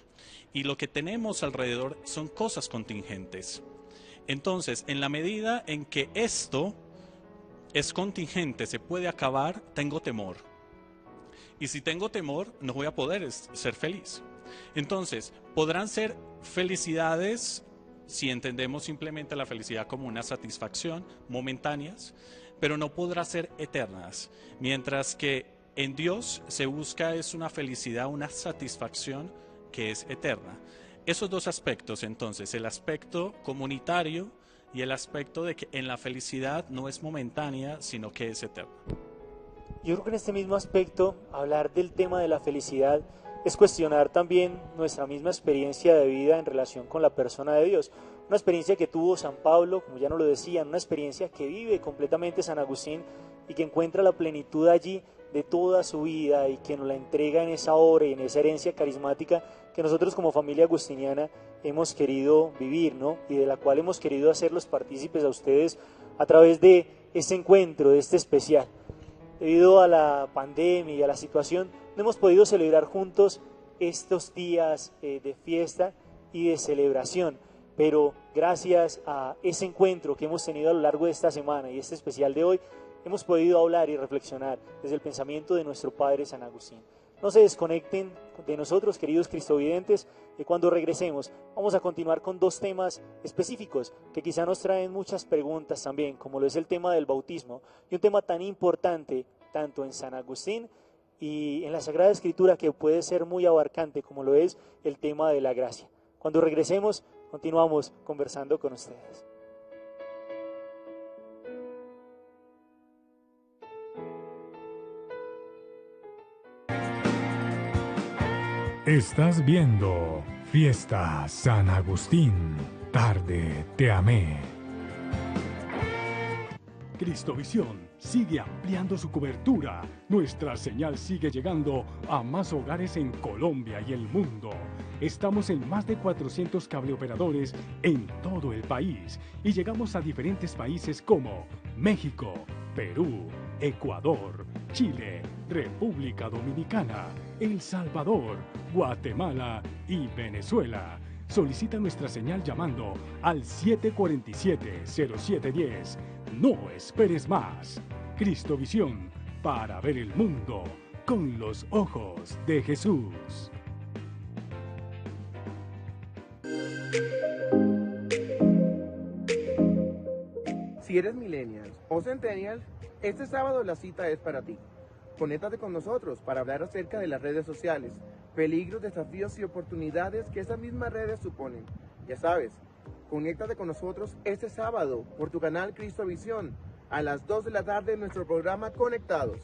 y lo que tenemos alrededor son cosas contingentes. Entonces, en la medida en que esto es contingente, se puede acabar, tengo temor. Y si tengo temor, no voy a poder ser feliz. Entonces, podrán ser felicidades, si entendemos simplemente la felicidad como una satisfacción, momentáneas, pero no podrán ser eternas. Mientras que en Dios se busca es una felicidad, una satisfacción que es eterna. Esos dos aspectos, entonces, el aspecto comunitario y el aspecto de que en la felicidad no es momentánea, sino que es eterna. Yo creo que en este mismo aspecto, hablar del tema de la felicidad es cuestionar también nuestra misma experiencia de vida en relación con la persona de Dios, una experiencia que tuvo San Pablo, como ya nos lo decían, una experiencia que vive completamente San Agustín y que encuentra la plenitud allí de toda su vida y que nos la entrega en esa obra y en esa herencia carismática que nosotros como familia agustiniana hemos querido vivir, ¿no? Y de la cual hemos querido hacerlos partícipes a ustedes a través de este encuentro, de este especial. Debido a la pandemia y a la situación, no hemos podido celebrar juntos estos días de fiesta y de celebración, pero gracias a ese encuentro que hemos tenido a lo largo de esta semana y este especial de hoy, hemos podido hablar y reflexionar desde el pensamiento de nuestro Padre San Agustín. No se desconecten de nosotros, queridos cristovidentes, que cuando regresemos vamos a continuar con dos temas específicos que quizá nos traen muchas preguntas también, como lo es el tema del bautismo y un tema tan importante tanto en San Agustín y en la Sagrada Escritura que puede ser muy abarcante como lo es el tema de la gracia. Cuando regresemos continuamos conversando con ustedes. Estás viendo Fiesta San Agustín. Tarde te amé. Cristovisión sigue ampliando su cobertura. Nuestra señal sigue llegando a más hogares en Colombia y el mundo. Estamos en más de 400 cableoperadores en todo el país y llegamos a diferentes países como México, Perú, Ecuador, Chile, República Dominicana, El Salvador, Guatemala y Venezuela. Solicita nuestra señal llamando al 747-0710. No esperes más. Cristovisión, para ver el mundo con los ojos de Jesús. Si eres millennial o centennial, este sábado la cita es para ti. Conéctate con nosotros para hablar acerca de las redes sociales, peligros, desafíos y oportunidades que esas mismas redes suponen. Ya sabes, conéctate con nosotros este sábado por tu canal Cristovisión a las 2 de la tarde en nuestro programa Conectados.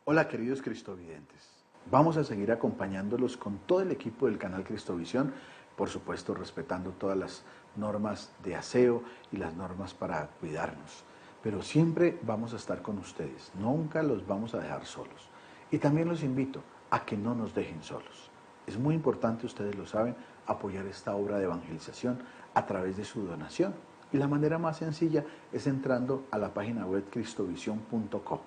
Hola queridos cristovidentes, vamos a seguir acompañándolos con todo el equipo del canal Cristovisión, por supuesto respetando todas las normas de aseo y las normas para cuidarnos, pero siempre vamos a estar con ustedes, nunca los vamos a dejar solos. Y también los invito a que no nos dejen solos. Es muy importante, ustedes lo saben, apoyar esta obra de evangelización a través de su donación. Y la manera más sencilla es entrando a la página web cristovision.com.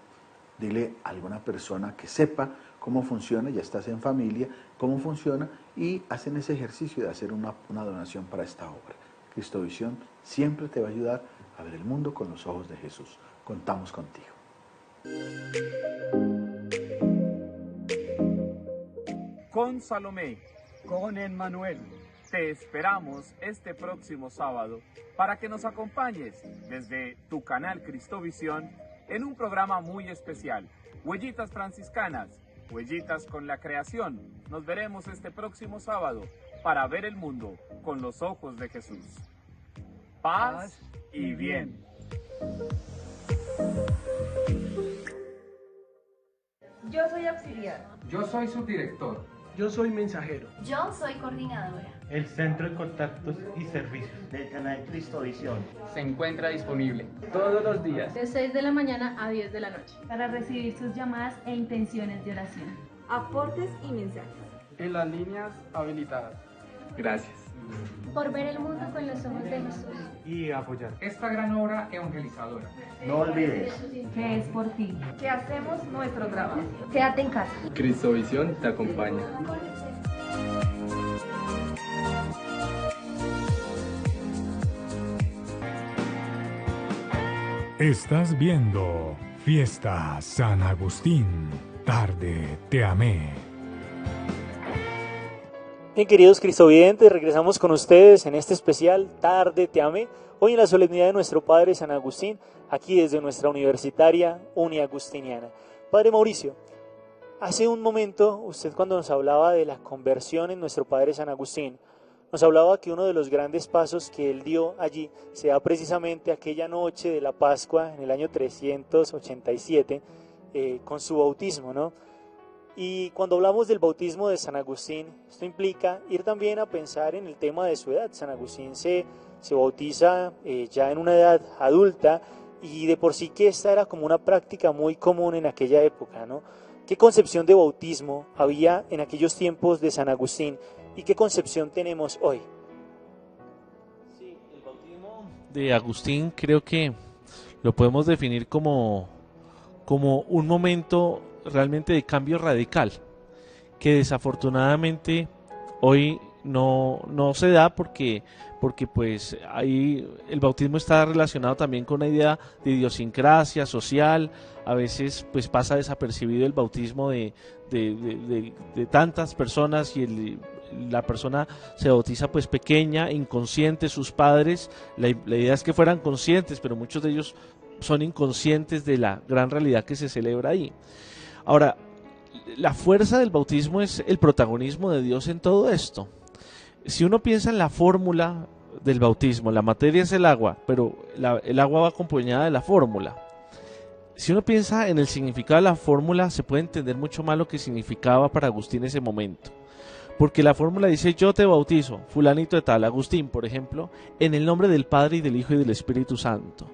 Dile a alguna persona que sepa cómo funciona, ya estás en familia, cómo funciona y hacen ese ejercicio de hacer una donación para esta obra. Cristovisión siempre te va a ayudar a ver el mundo con los ojos de Jesús. Contamos contigo. Con Salomé, con Emmanuel, te esperamos este próximo sábado para que nos acompañes desde tu canal Cristovisión en un programa muy especial, Huellitas Franciscanas, Huellitas con la Creación. Nos veremos este próximo sábado para ver el mundo con los ojos de Jesús. Paz y bien. Yo soy auxiliar. Yo soy subdirector. Yo soy mensajero. Yo soy coordinadora. El Centro de Contactos y Servicios del canal Cristovisión se encuentra disponible todos los días de 6 de la mañana a 10 de la noche para recibir sus llamadas e intenciones de oración, aportes y mensajes en las líneas habilitadas. Gracias por ver el mundo con los ojos de Jesús y apoyar esta gran obra evangelizadora. No olvides que es por ti, que hacemos nuestro trabajo. Quédate en casa. Cristovisión te acompaña. Estás viendo Fiesta San Agustín. Tarde te amé. Bien, queridos cristovidentes, regresamos con ustedes en este especial Tarde te amé, hoy en la solemnidad de nuestro Padre San Agustín, aquí desde nuestra universitaria Uniagustiniana. Padre Mauricio, hace un momento, usted cuando nos hablaba de la conversión en nuestro Padre San Agustín, nos hablaba que uno de los grandes pasos que él dio allí se da precisamente aquella noche de la Pascua en el año 387 con su bautismo, ¿no? Y cuando hablamos del bautismo de San Agustín, esto implica ir también a pensar en el tema de su edad. San Agustín se bautiza ya en una edad adulta, y de por sí que esta era como una práctica muy común en aquella época, ¿no? ¿Qué concepción de bautismo había en aquellos tiempos de San Agustín y qué concepción tenemos hoy? Sí, el bautismo de Agustín creo que lo podemos definir como un momento realmente de cambio radical, que desafortunadamente hoy no se da porque pues ahí el bautismo está relacionado también con una idea de idiosincrasia social. A veces pues pasa desapercibido el bautismo de tantas personas, y la persona se bautiza pues pequeña, inconsciente. Sus padres, la idea es que fueran conscientes, pero muchos de ellos son inconscientes de la gran realidad que se celebra ahí. Ahora, la fuerza del bautismo es el protagonismo de Dios en todo esto. Si uno piensa en la fórmula del bautismo, la materia es el agua, pero el agua va acompañada de la fórmula. Si uno piensa en el significado de la fórmula, se puede entender mucho más lo que significaba para Agustín ese momento. Porque la fórmula dice: yo te bautizo, fulanito de tal, Agustín, por ejemplo, en el nombre del Padre y del Hijo y del Espíritu Santo.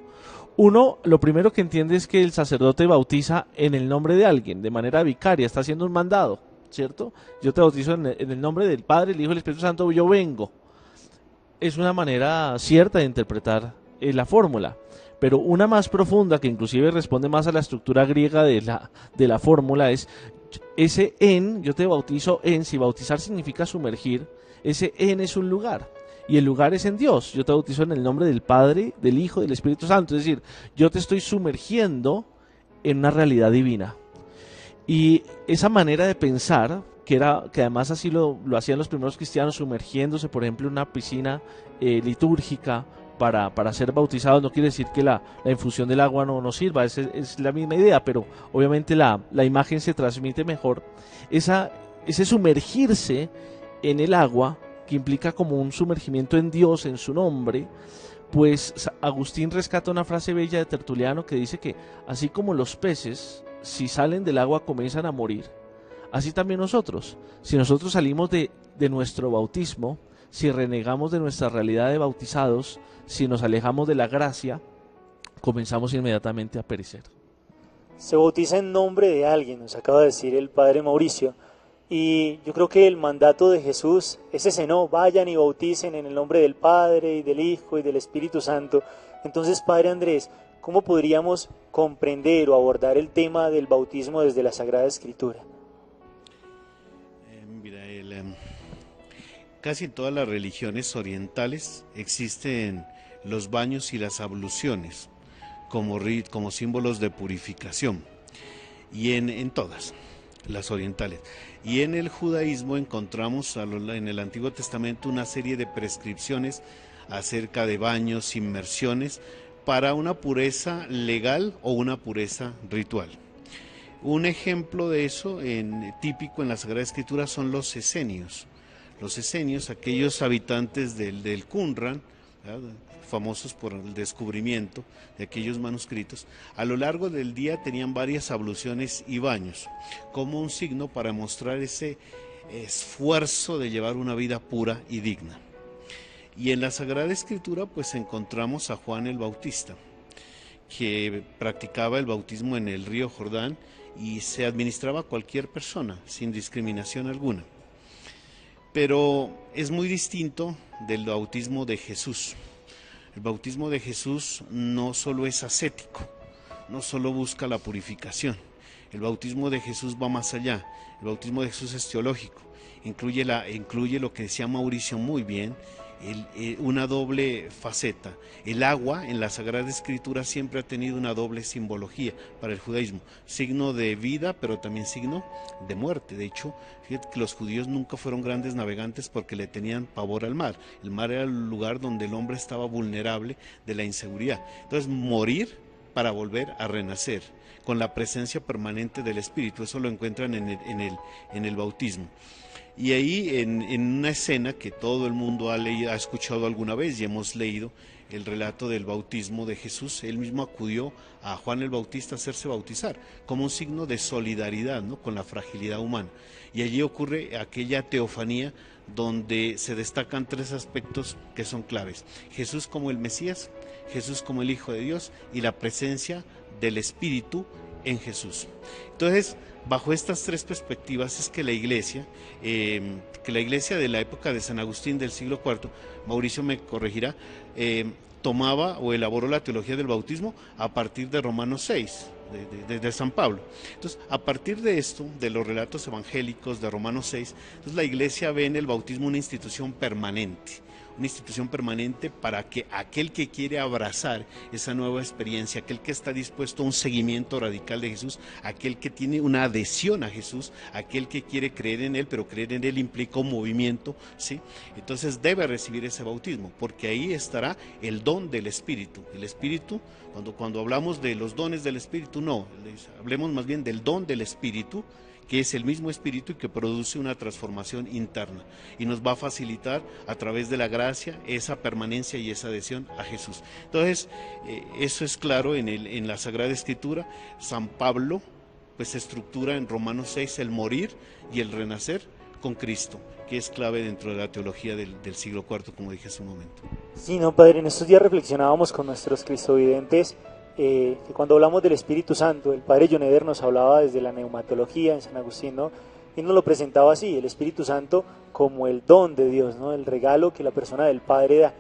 Uno, lo primero que entiende es que el sacerdote bautiza en el nombre de alguien, de manera vicaria, está haciendo un mandado, ¿cierto? Yo te bautizo en el nombre del Padre, el Hijo y el Espíritu Santo, yo vengo. Es una manera cierta de interpretar la fórmula, pero una más profunda, que inclusive responde más a la estructura griega de la fórmula, es ese en, yo te bautizo en. Si bautizar significa sumergir, ese en es un lugar, y el lugar es en Dios. Yo te bautizo en el nombre del Padre, del Hijo y del Espíritu Santo. Es decir, yo te estoy sumergiendo en una realidad divina. Y esa manera de pensar, que además así lo hacían los primeros cristianos, sumergiéndose, por ejemplo, en una piscina litúrgica para ser bautizados, no quiere decir que la infusión del agua no sirva, es la misma idea, pero obviamente la imagen se transmite mejor. Ese sumergirse en el agua, que implica como un sumergimiento en Dios, en su nombre, pues Agustín rescata una frase bella de Tertuliano que dice que así como los peces, si salen del agua comienzan a morir, así también nosotros, si nosotros salimos de nuestro bautismo, si renegamos de nuestra realidad de bautizados, si nos alejamos de la gracia, comenzamos inmediatamente a perecer. Se bautiza en nombre de alguien, nos acaba de decir el padre Mauricio. Y yo creo que el mandato de Jesús es ese, ¿no? Vayan y bauticen en el nombre del Padre y del Hijo y del Espíritu Santo. Entonces, Padre Andrés, ¿cómo podríamos comprender o abordar el tema del bautismo desde la Sagrada Escritura? Casi en todas las religiones orientales existen los baños y las abluciones como símbolos de purificación, y en todas las orientales. Y en el judaísmo encontramos en el Antiguo Testamento una serie de prescripciones acerca de baños, inmersiones, para una pureza legal o una pureza ritual. Un ejemplo de eso típico en la Sagrada Escritura son los esenios. Los esenios, aquellos habitantes del Qumran, ¿verdad?, famosos por el descubrimiento de aquellos manuscritos, a lo largo del día tenían varias abluciones y baños, como un signo para mostrar ese esfuerzo de llevar una vida pura y digna. Y en la Sagrada Escritura pues encontramos a Juan el Bautista, que practicaba el bautismo en el río Jordán y se administraba a cualquier persona, sin discriminación alguna. Pero es muy distinto del bautismo de Jesús. El bautismo de Jesús no solo es ascético, no solo busca la purificación. El bautismo de Jesús va más allá. El bautismo de Jesús es teológico. Incluye lo que decía Mauricio muy bien, una doble faceta. El agua en la Sagrada Escritura siempre ha tenido una doble simbología para el judaísmo, signo de vida, pero también signo de muerte. De hecho, fíjate que los judíos nunca fueron grandes navegantes porque le tenían pavor al mar. El mar era el lugar donde el hombre estaba vulnerable de la inseguridad. Entonces, morir para volver a renacer, con la presencia permanente del Espíritu. Eso lo encuentran en el bautismo. Y ahí en una escena que todo el mundo ha leído, ha escuchado alguna vez y hemos leído, el relato del bautismo de Jesús. Él mismo acudió a Juan el Bautista a hacerse bautizar, como un signo de solidaridad, ¿no?, con la fragilidad humana. Y allí ocurre aquella teofanía donde se destacan tres aspectos que son claves: Jesús como el Mesías, Jesús como el Hijo de Dios y la presencia del Espíritu en Jesús. Entonces, bajo estas tres perspectivas es que la iglesia de la época de San Agustín del siglo IV, Mauricio me corregirá, tomaba o elaboró la teología del bautismo a partir de Romanos 6, de San Pablo. Entonces, a partir de esto, de los relatos evangélicos de Romanos 6, entonces la iglesia ve en el bautismo una institución permanente para que aquel que quiere abrazar esa nueva experiencia, aquel que está dispuesto a un seguimiento radical de Jesús, aquel que tiene una adhesión a Jesús, aquel que quiere creer en Él, pero creer en Él implica un movimiento, ¿sí? Entonces debe recibir ese bautismo, porque ahí estará el don del Espíritu. El Espíritu, cuando hablamos de los dones del Espíritu, no, hablemos más bien del don del Espíritu, que es el mismo Espíritu y que produce una transformación interna y nos va a facilitar a través de la gracia esa permanencia y esa adhesión a Jesús. Entonces, eso es claro en la Sagrada Escritura. San Pablo pues estructura en Romanos 6 el morir y el renacer con Cristo, que es clave dentro de la teología del siglo IV, como dije hace un momento. Sí, no, Padre, en estos días reflexionábamos con nuestros cristovidentes que cuando hablamos del Espíritu Santo, el Padre John Eder nos hablaba desde la neumatología en San Agustín, ¿no? Y nos lo presentaba así, el Espíritu Santo como el don de Dios, ¿no?, el regalo que la persona del Padre da.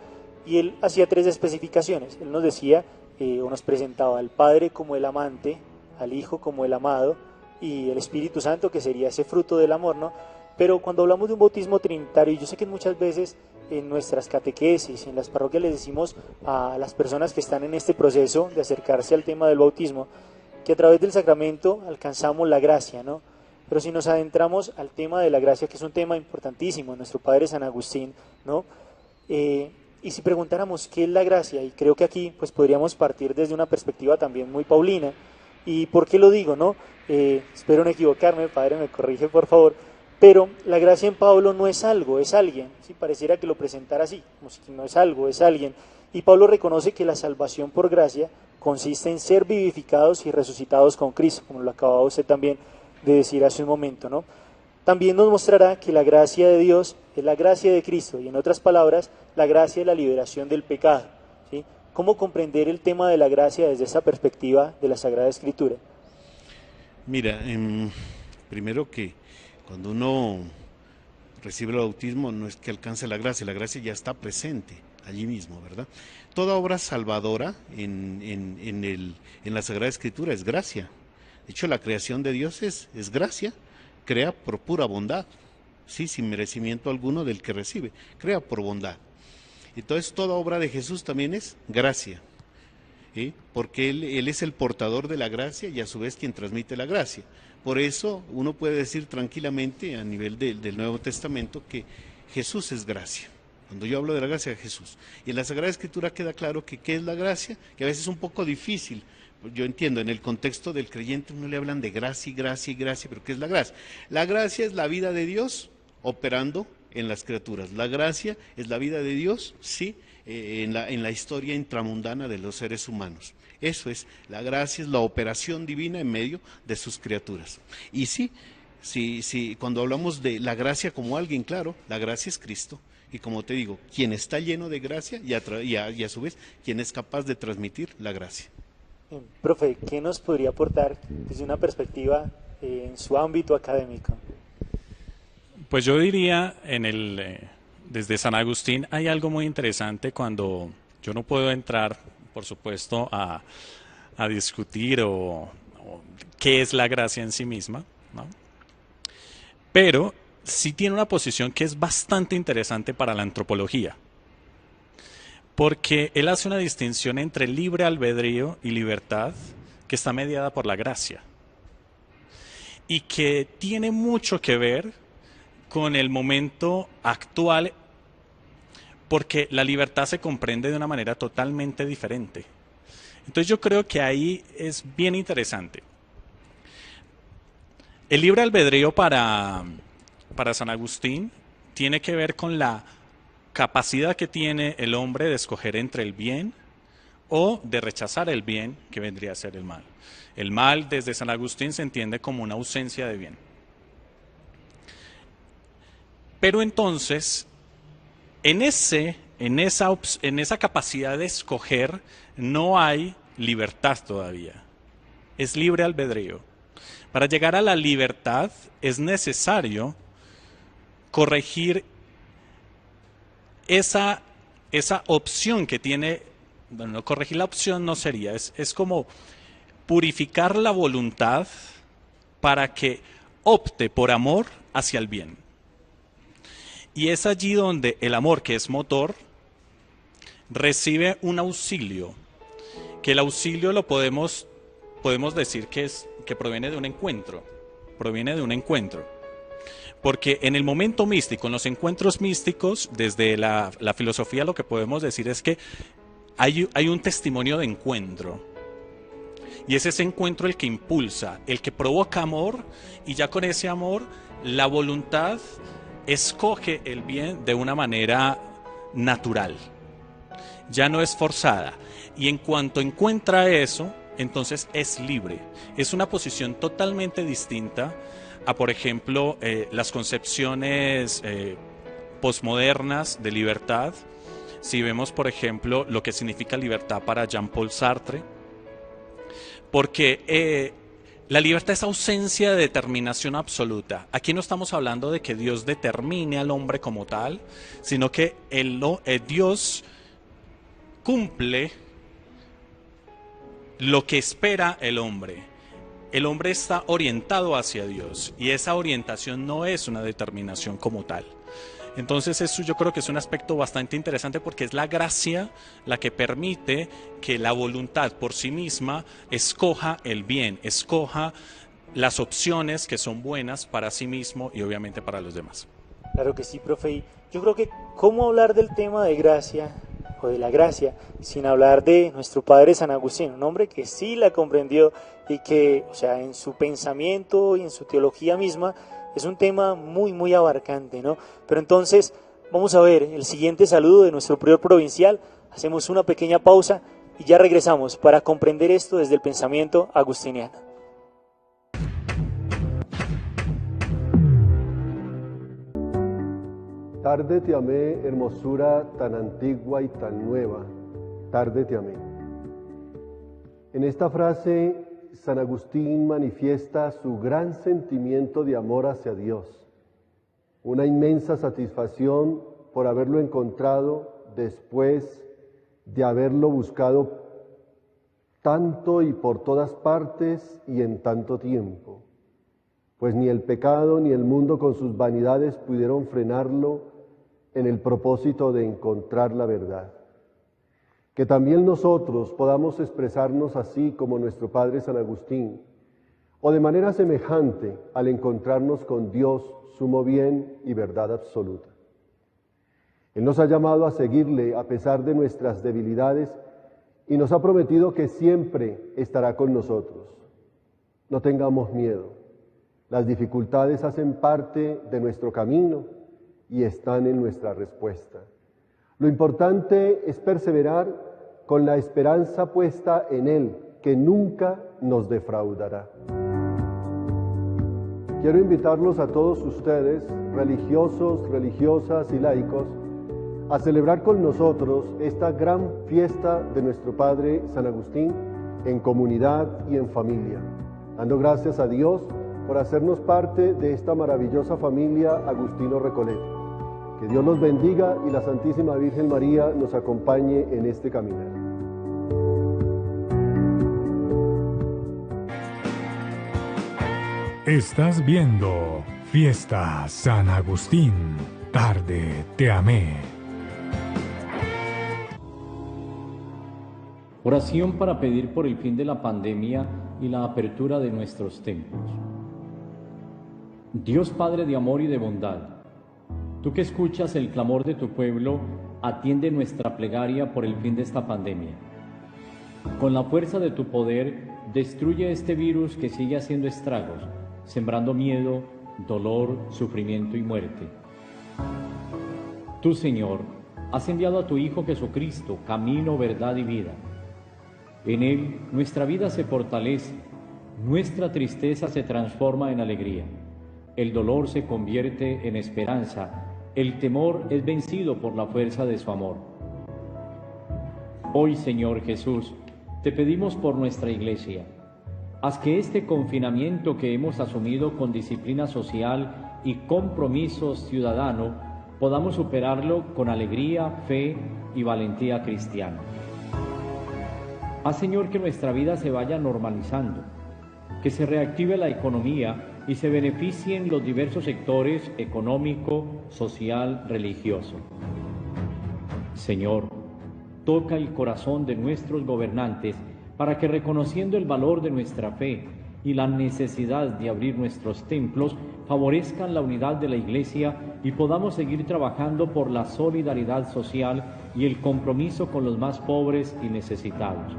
Y él hacía tres especificaciones. Él nos decía, o nos presentaba al Padre como el amante, al Hijo como el amado, y el Espíritu Santo, que sería ese fruto del amor, ¿no? Pero cuando hablamos de un bautismo trinitario, y yo sé que muchas veces en nuestras catequesis, en las parroquias les decimos a las personas que están en este proceso de acercarse al tema del bautismo, que a través del sacramento alcanzamos la gracia, ¿no? Pero si nos adentramos al tema de la gracia, que es un tema importantísimo, nuestro Padre San Agustín, ¿no? Y si preguntáramos qué es la gracia, y creo que aquí pues podríamos partir desde una perspectiva también muy paulina. ¿Y por qué lo digo, no? Espero no equivocarme, Padre, me corrige por favor. Pero la gracia en Pablo no es algo, es alguien. ¿Sí? Pareciera que lo presentara así, como si no es algo, es alguien. Y Pablo reconoce que la salvación por gracia consiste en ser vivificados y resucitados con Cristo, como lo acababa usted también de decir hace un momento, ¿no? También nos mostrará que la gracia de Dios es la gracia de Cristo, y en otras palabras, la gracia de la liberación del pecado, ¿sí? ¿Cómo comprender el tema de la gracia desde esa perspectiva de la Sagrada Escritura? Mira, primero que cuando uno recibe el bautismo no es que alcance la gracia ya está presente allí mismo, ¿verdad? Toda obra salvadora en la Sagrada Escritura es gracia. De hecho, la creación de Dios es gracia, crea por pura bondad, ¿sí? Sin merecimiento alguno del que recibe, crea por bondad. Entonces, toda obra de Jesús también es gracia, ¿sí? Porque él es el portador de la gracia y a su vez quien transmite la gracia. Por eso uno puede decir tranquilamente a nivel del Nuevo Testamento que Jesús es gracia. Cuando yo hablo de la gracia de Jesús. Y en la Sagrada Escritura queda claro que ¿qué es la gracia? Que a veces es un poco difícil. Yo entiendo, en el contexto del creyente uno le hablan de gracia y gracia y gracia, pero ¿qué es la gracia? La gracia es la vida de Dios operando en las criaturas. La gracia es la vida de Dios, sí, en la historia intramundana de los seres humanos. Eso es, la gracia es la operación divina en medio de sus criaturas. Y sí, cuando hablamos de la gracia como alguien, claro, la gracia es Cristo. Y como te digo, quien está lleno de gracia y a su vez, quien es capaz de transmitir la gracia. Profe, ¿qué nos podría aportar desde una perspectiva en su ámbito académico? Pues yo diría, desde San Agustín hay algo muy interesante cuando yo no puedo entrar, por supuesto, a discutir o qué es la gracia en sí misma, ¿no? Pero sí tiene una posición que es bastante interesante para la antropología, porque él hace una distinción entre libre albedrío y libertad que está mediada por la gracia y que tiene mucho que ver con el momento actual, porque la libertad se comprende de una manera totalmente diferente. Entonces yo creo que ahí es bien interesante. El libre albedrío para para San Agustín tiene que ver con la capacidad que tiene el hombre de escoger entre el bien o de rechazar el bien, que vendría a ser el mal. El mal, desde San Agustín, se entiende como una ausencia de bien. Pero entonces, en esa capacidad de escoger no hay libertad todavía. Es libre albedrío. Para llegar a la libertad es necesario corregir esa opción que tiene. Bueno, corregir la opción no sería, es como purificar la voluntad para que opte por amor hacia el bien. Y es allí donde el amor, que es motor, recibe un auxilio, que el auxilio lo podemos decir que proviene de un encuentro, Porque en el momento místico, en los encuentros místicos, desde la filosofía lo que podemos decir es que hay un testimonio de encuentro. Y es ese encuentro el que impulsa, el que provoca amor, y ya con ese amor la voluntad escoge el bien de una manera natural. Ya no es forzada. Y en cuanto encuentra eso, entonces es libre. Es una posición totalmente distinta a, por ejemplo, las concepciones posmodernas de libertad. Si vemos, por ejemplo, lo que significa libertad para Jean-Paul Sartre, porque la libertad es ausencia de determinación absoluta. Aquí no estamos hablando de que Dios determine al hombre como tal, sino que Dios cumple lo que espera el hombre. El hombre está orientado hacia Dios y esa orientación no es una determinación como tal. Entonces eso yo creo que es un aspecto bastante interesante porque es la gracia la que permite que la voluntad por sí misma escoja el bien, escoja las opciones que son buenas para sí mismo y obviamente para los demás. Claro que sí, profe. Y yo creo que cómo hablar del tema de gracia o de la gracia sin hablar de nuestro padre San Agustín, un hombre que sí la comprendió y que, o sea, en su pensamiento y en su teología misma, es un tema muy, muy abarcante, ¿no? Pero entonces, vamos a ver el siguiente saludo de nuestro prior provincial, hacemos una pequeña pausa y ya regresamos para comprender esto desde el pensamiento agustiniano. Tarde te amé, hermosura tan antigua y tan nueva, tarde te amé. En esta frase, San Agustín manifiesta su gran sentimiento de amor hacia Dios, una inmensa satisfacción por haberlo encontrado después de haberlo buscado tanto y por todas partes y en tanto tiempo, pues ni el pecado ni el mundo con sus vanidades pudieron frenarlo en el propósito de encontrar la verdad. Que también nosotros podamos expresarnos así como nuestro Padre San Agustín, o de manera semejante al encontrarnos con Dios, sumo bien y verdad absoluta. Él nos ha llamado a seguirle a pesar de nuestras debilidades y nos ha prometido que siempre estará con nosotros. No tengamos miedo. Las dificultades hacen parte de nuestro camino y están en nuestra respuesta. Lo importante es perseverar con la esperanza puesta en Él, que nunca nos defraudará. Quiero invitarlos a todos ustedes, religiosos, religiosas y laicos, a celebrar con nosotros esta gran fiesta de nuestro Padre San Agustín en comunidad y en familia, dando gracias a Dios por hacernos parte de esta maravillosa familia Agustino Recoleto. Que Dios los bendiga y la Santísima Virgen María nos acompañe en este caminar. Estás viendo Fiesta San Agustín, tarde te amé. Oración para pedir por el fin de la pandemia y la apertura de nuestros templos. Dios Padre de amor y de bondad, tú que escuchas el clamor de tu pueblo, atiende nuestra plegaria por el fin de esta pandemia. Con la fuerza de tu poder, destruye este virus que sigue haciendo estragos, sembrando miedo, dolor, sufrimiento y muerte. Tú, Señor, has enviado a tu Hijo Jesucristo, camino, verdad y vida. En Él nuestra vida se fortalece, nuestra tristeza se transforma en alegría, el dolor se convierte en esperanza, el temor es vencido por la fuerza de su amor. Hoy, Señor Jesús, te pedimos por nuestra Iglesia. Haz que este confinamiento que hemos asumido con disciplina social y compromiso ciudadano, podamos superarlo con alegría, fe y valentía cristiana. Haz, Señor, que nuestra vida se vaya normalizando, que se reactive la economía y se beneficien los diversos sectores económico, social, religioso. Señor, toca el corazón de nuestros gobernantes para que, reconociendo el valor de nuestra fe y la necesidad de abrir nuestros templos, favorezcan la unidad de la Iglesia y podamos seguir trabajando por la solidaridad social y el compromiso con los más pobres y necesitados.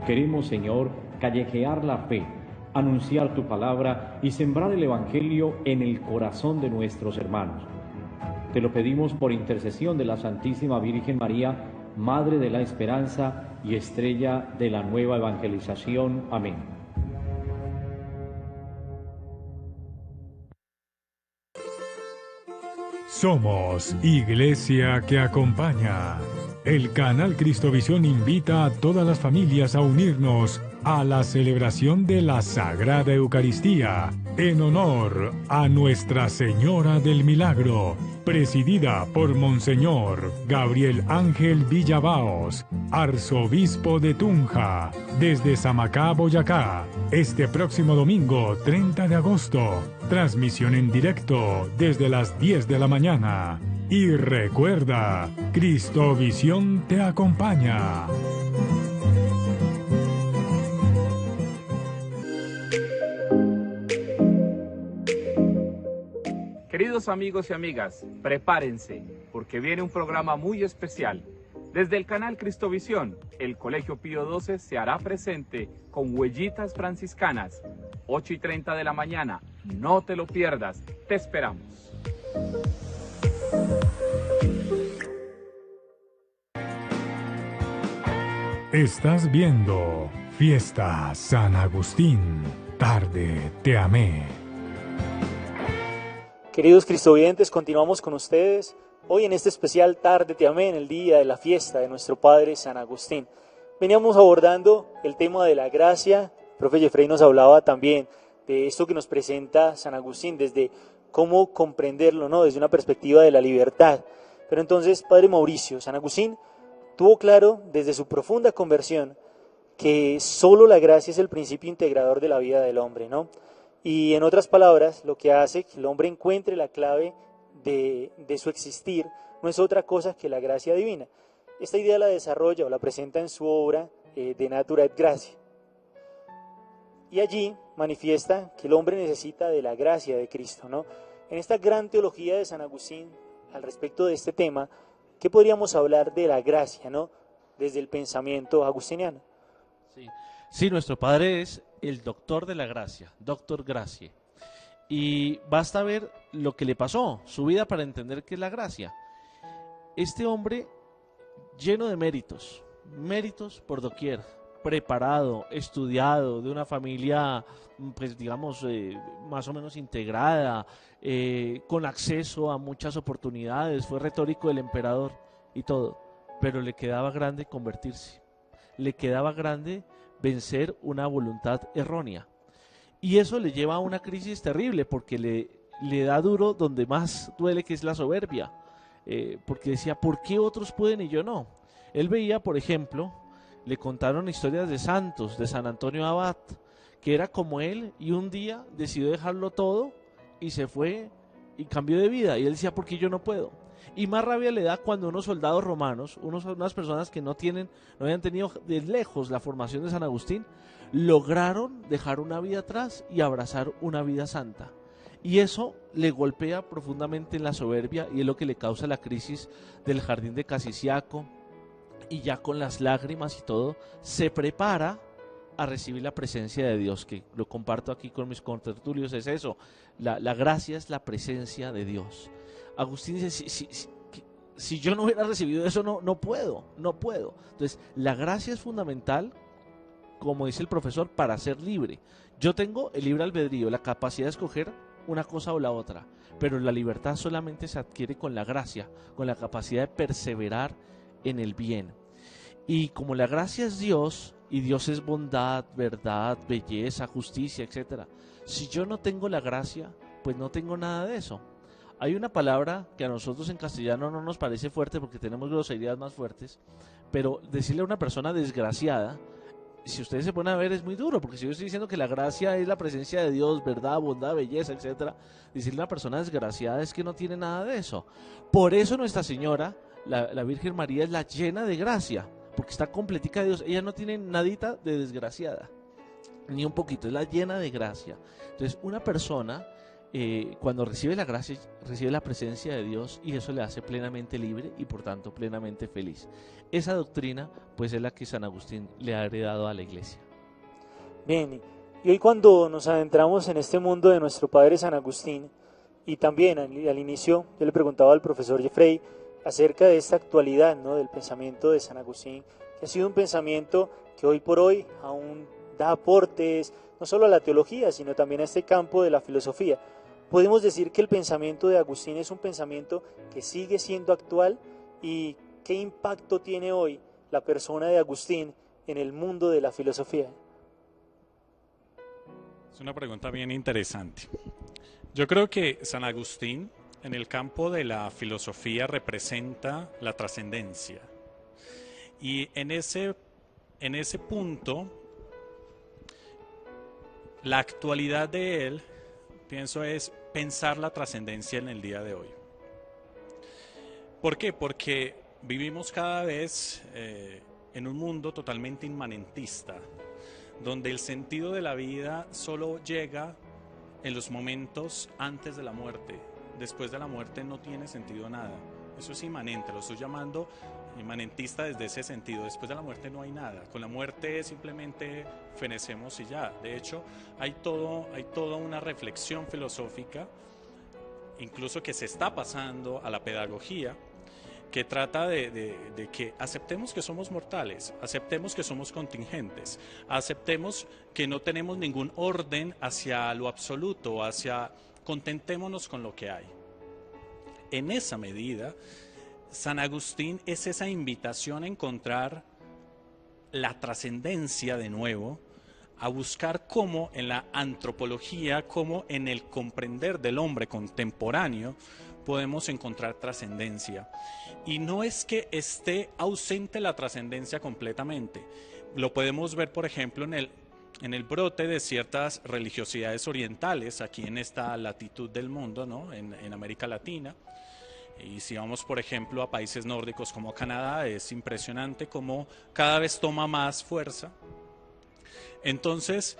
Queremos, Señor, callejear la fe, anunciar tu palabra y sembrar el Evangelio en el corazón de nuestros hermanos. Te lo pedimos por intercesión de la Santísima Virgen María, Madre de la Esperanza y estrella de la nueva evangelización. Amén. Somos Iglesia que acompaña. El canal Cristovisión invita a todas las familias a unirnos a la celebración de la Sagrada Eucaristía en honor a Nuestra Señora del Milagro, presidida por Monseñor Gabriel Ángel Villabaos, arzobispo de Tunja, desde Samacá, Boyacá, este próximo domingo 30 de agosto. Transmisión en directo desde las 10 de la mañana. Y recuerda, Cristovisión te acompaña. Queridos amigos y amigas, prepárense, porque viene un programa muy especial. Desde el canal Cristovisión, el Colegio Pío XII se hará presente con Huellitas Franciscanas, 8:30 de la mañana. No te lo pierdas, te esperamos. Estás viendo Fiesta San Agustín, tarde te amé. Queridos cristovidentes, continuamos con ustedes hoy en este especial Tarde te amé, en el día de la fiesta de nuestro Padre San Agustín. Veníamos abordando el tema de la gracia. El profe Jeffrey nos hablaba también de esto que nos presenta San Agustín, desde cómo comprenderlo, ¿no? Desde una perspectiva de la libertad. Pero entonces, Padre Mauricio, San Agustín tuvo claro desde su profunda conversión que solo la gracia es el principio integrador de la vida del hombre, ¿no? Y en otras palabras, lo que hace que el hombre encuentre la clave de su existir no es otra cosa que la gracia divina. Esta idea la desarrolla o la presenta en su obra De Natura et Gratia. Y allí manifiesta que el hombre necesita de la gracia de Cristo, ¿no? En esta gran teología de San Agustín, al respecto de este tema, ¿qué podríamos hablar de la gracia, ¿no? Desde el pensamiento agustiniano? Sí, nuestro Padre es el doctor de la gracia, doctor gracie. Y basta ver lo que le pasó, su vida, para entender qué es la gracia. Este hombre lleno de méritos por doquier, preparado, estudiado, de una familia, pues digamos, más o menos integrada, con acceso a muchas oportunidades, fue retórico del emperador y todo, pero le quedaba grande convertirse, le quedaba grande vencer una voluntad errónea. Y eso le lleva a una crisis terrible, porque le da duro donde más duele, que es la soberbia. Porque decía, ¿por qué otros pueden y yo no? Él veía, por ejemplo, le contaron historias de santos, de San Antonio Abad, que era como él, y un día decidió dejarlo todo y se fue y cambió de vida. Y él decía, ¿por qué yo no puedo? Y más rabia le da cuando unos soldados romanos, unas personas que no habían tenido de lejos la formación de San Agustín, lograron dejar una vida atrás y abrazar una vida santa. Y eso le golpea profundamente en la soberbia, y es lo que le causa la crisis del jardín de Casiciaco, y ya con las lágrimas y todo, se prepara a recibir la presencia de Dios, que lo comparto aquí con mis contertulios, es eso. La gracia es la presencia de Dios. Agustín dice, si yo no hubiera recibido eso, no puedo. Entonces, la gracia es fundamental, como dice el profesor, para ser libre. Yo tengo el libre albedrío, la capacidad de escoger una cosa o la otra, pero la libertad solamente se adquiere con la gracia, con la capacidad de perseverar en el bien. Y como la gracia es Dios, y Dios es bondad, verdad, belleza, justicia, etc. Si yo no tengo la gracia, pues no tengo nada de eso. Hay una palabra que a nosotros en castellano no nos parece fuerte porque tenemos groserías más fuertes, pero decirle a una persona desgraciada, si ustedes se ponen a ver, es muy duro, porque si yo estoy diciendo que la gracia es la presencia de Dios, verdad, bondad, belleza, etc., decirle a una persona desgraciada es que no tiene nada de eso. Por eso Nuestra Señora, la Virgen María, es la llena de gracia, porque está completica de Dios. Ella no tiene nadita de desgraciada, ni un poquito, es la llena de gracia. Entonces, una persona, cuando recibe la gracia, recibe la presencia de Dios, y eso le hace plenamente libre y por tanto plenamente feliz. Esa doctrina pues es la que San Agustín le ha heredado a la Iglesia. Bien, y hoy cuando nos adentramos en este mundo de nuestro padre San Agustín, y también al inicio yo le preguntaba al profesor Jeffrey acerca de esta actualidad, ¿no?, del pensamiento de San Agustín, que ha sido un pensamiento que hoy por hoy aún da aportes no solo a la teología, sino también a este campo de la filosofía. Podemos decir que el pensamiento de Agustín es un pensamiento que sigue siendo actual. ¿Y qué impacto tiene hoy la persona de Agustín en el mundo de la filosofía? Es una pregunta bien interesante. Yo creo que San Agustín en el campo de la filosofía representa la trascendencia. Y en ese punto, la actualidad de él, pienso, es pensar la trascendencia en el día de hoy. ¿Por qué? Porque vivimos cada vez en un mundo totalmente inmanentista, donde el sentido de la vida solo llega en los momentos antes de la muerte. Después de la muerte no tiene sentido nada. Eso es inmanente, lo estoy llamando inmanentista desde ese sentido. Después de la muerte no hay nada. Con la muerte simplemente fenecemos y ya. De hecho, hay toda una reflexión filosófica, incluso que se está pasando a la pedagogía, que trata de que aceptemos que somos mortales, aceptemos que somos contingentes, aceptemos que no tenemos ningún orden hacia lo absoluto, contentémonos con lo que hay. En esa medida, San Agustín es esa invitación a encontrar la trascendencia de nuevo, a buscar cómo en la antropología, cómo en el comprender del hombre contemporáneo, podemos encontrar trascendencia. Y no es que esté ausente la trascendencia completamente. Lo podemos ver, por ejemplo, en el brote de ciertas religiosidades orientales, aquí en esta latitud del mundo, ¿no?, en América Latina. Y si vamos, por ejemplo, a países nórdicos como Canadá, es impresionante cómo cada vez toma más fuerza. Entonces,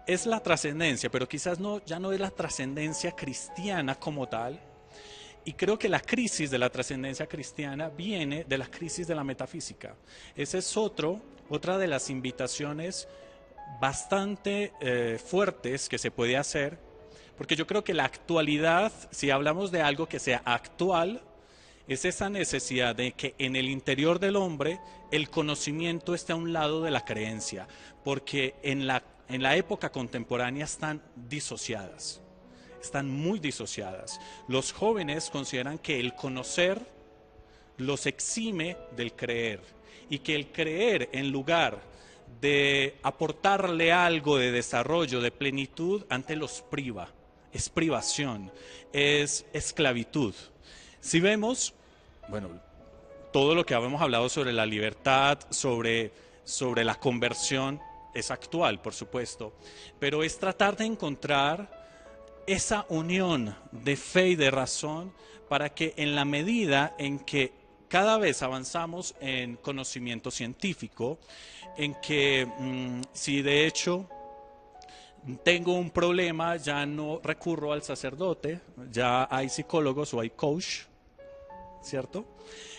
es la trascendencia, pero quizás ya no es la trascendencia cristiana como tal. Y creo que la crisis de la trascendencia cristiana viene de la crisis de la metafísica. Esa es otra de las invitaciones bastante fuertes que se puede hacer, porque yo creo que la actualidad, si hablamos de algo que sea actual, es esa necesidad de que en el interior del hombre el conocimiento esté a un lado de la creencia, porque en la época contemporánea están disociadas. Están muy disociadas. Los jóvenes consideran que el conocer los exime del creer y que el creer, en lugar de aportarle algo de desarrollo, de plenitud, antes los priva. Es privación, es esclavitud. Si vemos, bueno, todo lo que habíamos hablado sobre la libertad, sobre la conversión, es actual, por supuesto, pero es tratar de encontrar esa unión de fe y de razón para que en la medida en que cada vez avanzamos en conocimiento científico, en que si de hecho tengo un problema, ya no recurro al sacerdote, ya hay psicólogos o hay coach, ¿cierto?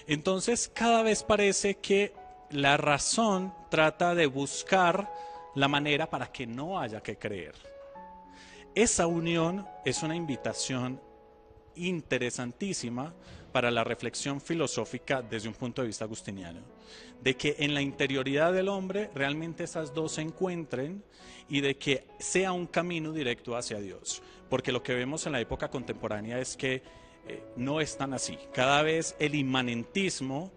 Entonces cada vez parece que la razón trata de buscar la manera para que no haya que creer. Esa unión es una invitación interesantísima para la reflexión filosófica desde un punto de vista agustiniano, de que en la interioridad del hombre realmente esas dos se encuentren y de que sea un camino directo hacia Dios, porque lo que vemos en la época contemporánea es que no es tan así. Cada vez el inmanentismo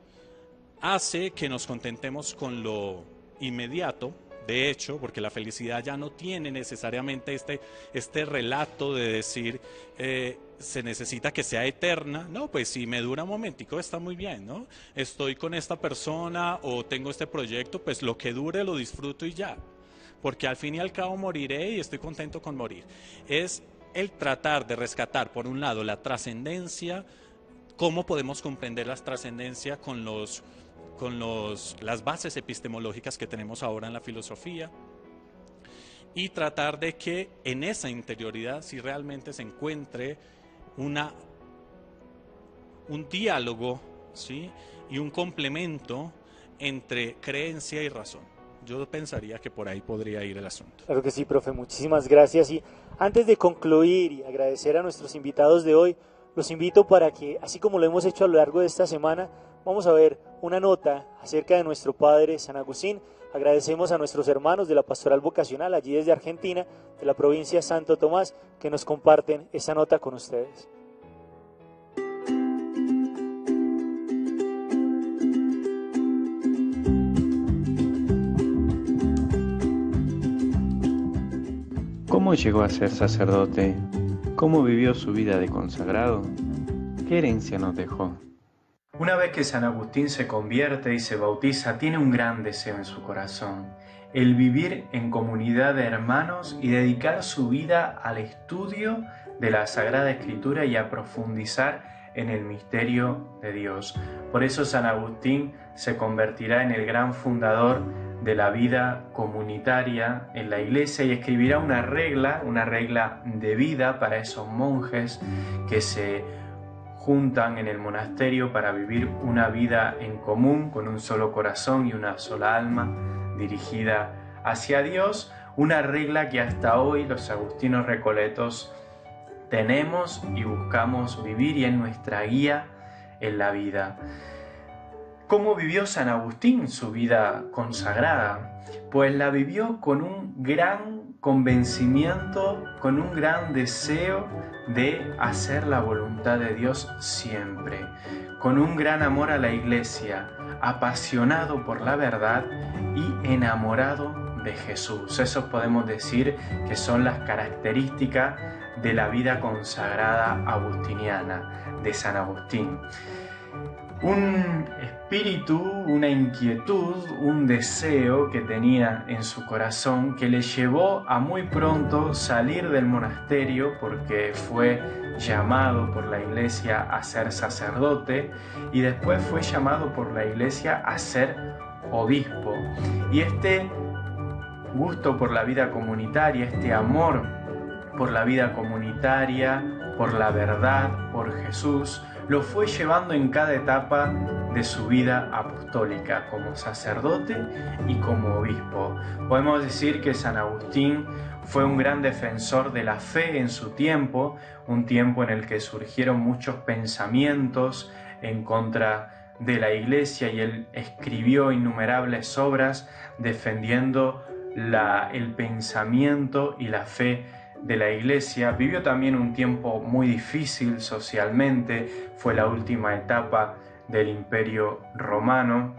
hace que nos contentemos con lo inmediato, de hecho, porque la felicidad ya no tiene necesariamente este relato de decir se necesita que sea eterna. No, pues si me dura un momentico está muy bien, ¿no? Estoy con esta persona o tengo este proyecto, pues lo que dure lo disfruto y ya, porque al fin y al cabo moriré y estoy contento con morir. Es el tratar de rescatar, por un lado, la trascendencia. ¿Cómo podemos comprender la trascendencia con las bases epistemológicas que tenemos ahora en la filosofía? Y tratar de que en esa interioridad si realmente se encuentre un diálogo, ¿sí?, y un complemento entre creencia y razón. Yo pensaría que por ahí podría ir el asunto. Claro que sí, profe, muchísimas gracias. Y antes de concluir y agradecer a nuestros invitados de hoy, los invito para que, así como lo hemos hecho a lo largo de esta semana, vamos a ver una nota acerca de nuestro padre San Agustín. Agradecemos a nuestros hermanos de la Pastoral Vocacional, allí desde Argentina, de la provincia de Santo Tomás, que nos comparten esta nota con ustedes. ¿Cómo llegó a ser sacerdote? ¿Cómo vivió su vida de consagrado? ¿Qué herencia nos dejó? Una vez que San Agustín se convierte y se bautiza, tiene un gran deseo en su corazón: el vivir en comunidad de hermanos y dedicar su vida al estudio de la Sagrada Escritura y a profundizar en el misterio de Dios. Por eso San Agustín se convertirá en el gran fundador de la vida comunitaria en la Iglesia y escribirá una regla de vida para esos monjes que se juntan en el monasterio para vivir una vida en común con un solo corazón y una sola alma dirigida hacia Dios, una regla que hasta hoy los agustinos recoletos tenemos y buscamos vivir y es nuestra guía en la vida. ¿Cómo vivió San Agustín su vida consagrada? Pues la vivió con un gran convencimiento, con un gran deseo de hacer la voluntad de Dios siempre, con un gran amor a la Iglesia, apasionado por la verdad y enamorado de Jesús. Eso podemos decir que son las características de la vida consagrada agustiniana de San Agustín. Un espíritu, una inquietud, un deseo que tenía en su corazón que le llevó a muy pronto salir del monasterio porque fue llamado por la Iglesia a ser sacerdote y después fue llamado por la Iglesia a ser obispo. Y este gusto por la vida comunitaria, este amor por la vida comunitaria, por la verdad, por Jesús, lo fue llevando en cada etapa de su vida apostólica, como sacerdote y como obispo. Podemos decir que San Agustín fue un gran defensor de la fe en su tiempo, un tiempo en el que surgieron muchos pensamientos en contra de la Iglesia y él escribió innumerables obras defendiendo el pensamiento y la fe de la Iglesia. Vivió también un tiempo muy difícil socialmente, fue la última etapa del Imperio Romano.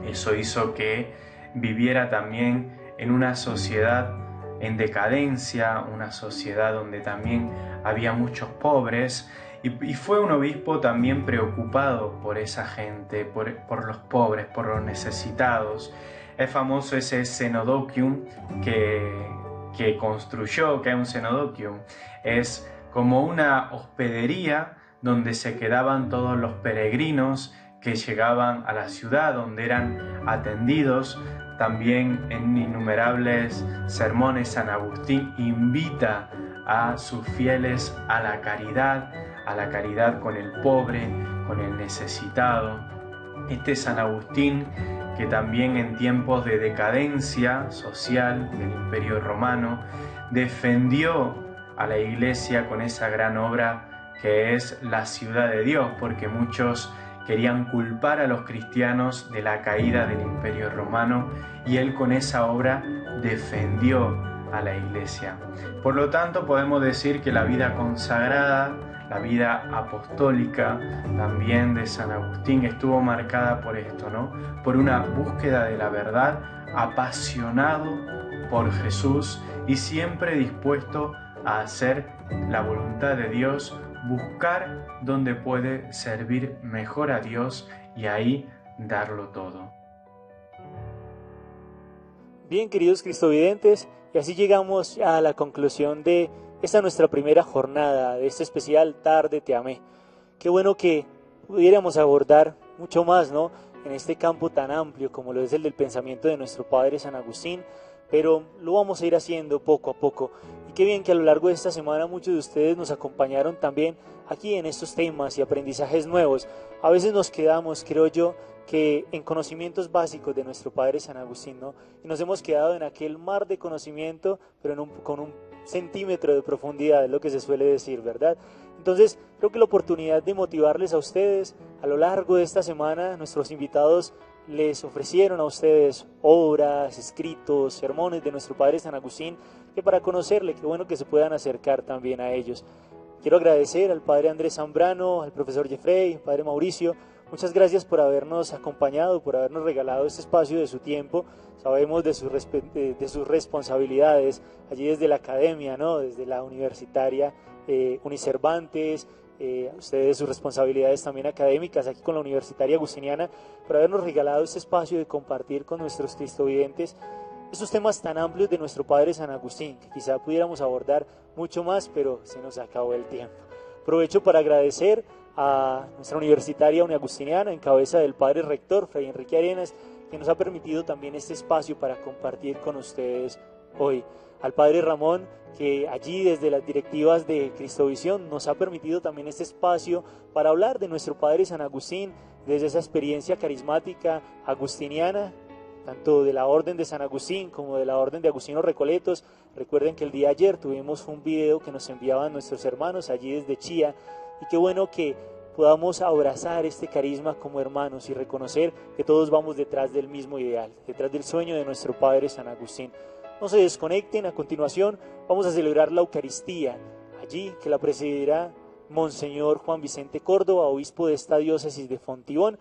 Eso hizo que viviera también en una sociedad en decadencia, una sociedad donde también había muchos pobres, y fue un obispo también preocupado por esa gente, por los pobres, por los necesitados. Es famoso ese cenodoquium que construyó, que es un cenodoquium, es como una hospedería donde se quedaban todos los peregrinos que llegaban a la ciudad, donde eran atendidos. También en innumerables sermones San Agustín invita a sus fieles a la caridad con el pobre, con el necesitado. Este San Agustín que también en tiempos de decadencia social del Imperio Romano defendió a la Iglesia con esa gran obra que es la ciudad de Dios, porque muchos querían culpar a los cristianos de la caída del Imperio Romano y él con esa obra defendió a la Iglesia. Por lo tanto, podemos decir que la vida consagrada, la vida apostólica también de San Agustín estuvo marcada por esto, ¿no? Por una búsqueda de la verdad, apasionado por Jesús y siempre dispuesto a hacer la voluntad de Dios, buscar donde puede servir mejor a Dios y ahí darlo todo. Bien, queridos cristovidentes, y así llegamos a la conclusión de esta nuestra primera jornada, de este especial Tarde Te Amé. Qué bueno que pudiéramos abordar mucho más, ¿no?, en este campo tan amplio como lo es el del pensamiento de nuestro Padre San Agustín, pero lo vamos a ir haciendo poco a poco. Y qué bien que a lo largo de esta semana muchos de ustedes nos acompañaron también aquí en estos temas y aprendizajes nuevos. A veces nos quedamos, creo yo, que en conocimientos básicos de nuestro Padre San Agustín, ¿no? Y nos hemos quedado en aquel mar de conocimiento, pero con un centímetro de profundidad, es lo que se suele decir, ¿verdad? Entonces, creo que la oportunidad de motivarles a ustedes a lo largo de esta semana, nuestros invitados les ofrecieron a ustedes obras, escritos, sermones de nuestro Padre San Agustín, que para conocerle, qué bueno que se puedan acercar también a ellos. Quiero agradecer al Padre Andrés Zambrano, al Profesor Jeffrey, Padre Mauricio. Muchas gracias por habernos acompañado, por habernos regalado este espacio de su tiempo. Sabemos de sus responsabilidades allí desde la academia, ¿no?, desde la universitaria Unicervantes, ustedes sus responsabilidades también académicas aquí con la Universitaria Agustiniana, por habernos regalado este espacio de compartir con nuestros cristovidentes estos temas tan amplios de nuestro Padre San Agustín, que quizá pudiéramos abordar mucho más, pero se nos acabó el tiempo. Aprovecho para agradecer a nuestra Universitaria Uniagustiniana, en cabeza del Padre Rector, Fray Enrique Arenas, que nos ha permitido también este espacio para compartir con ustedes hoy. Al Padre Ramón, que allí desde las directivas de Cristovisión nos ha permitido también este espacio para hablar de nuestro Padre San Agustín, desde esa experiencia carismática agustiniana, tanto de la Orden de San Agustín como de la Orden de Agustinos Recoletos. Recuerden que el día de ayer tuvimos un video que nos enviaban nuestros hermanos allí desde Chía, y qué bueno que podamos abrazar este carisma como hermanos y reconocer que todos vamos detrás del mismo ideal, detrás del sueño de nuestro Padre San Agustín. No se desconecten, a continuación vamos a celebrar la Eucaristía, allí que la presidirá Monseñor Juan Vicente Córdoba, obispo de esta diócesis de Fontibón.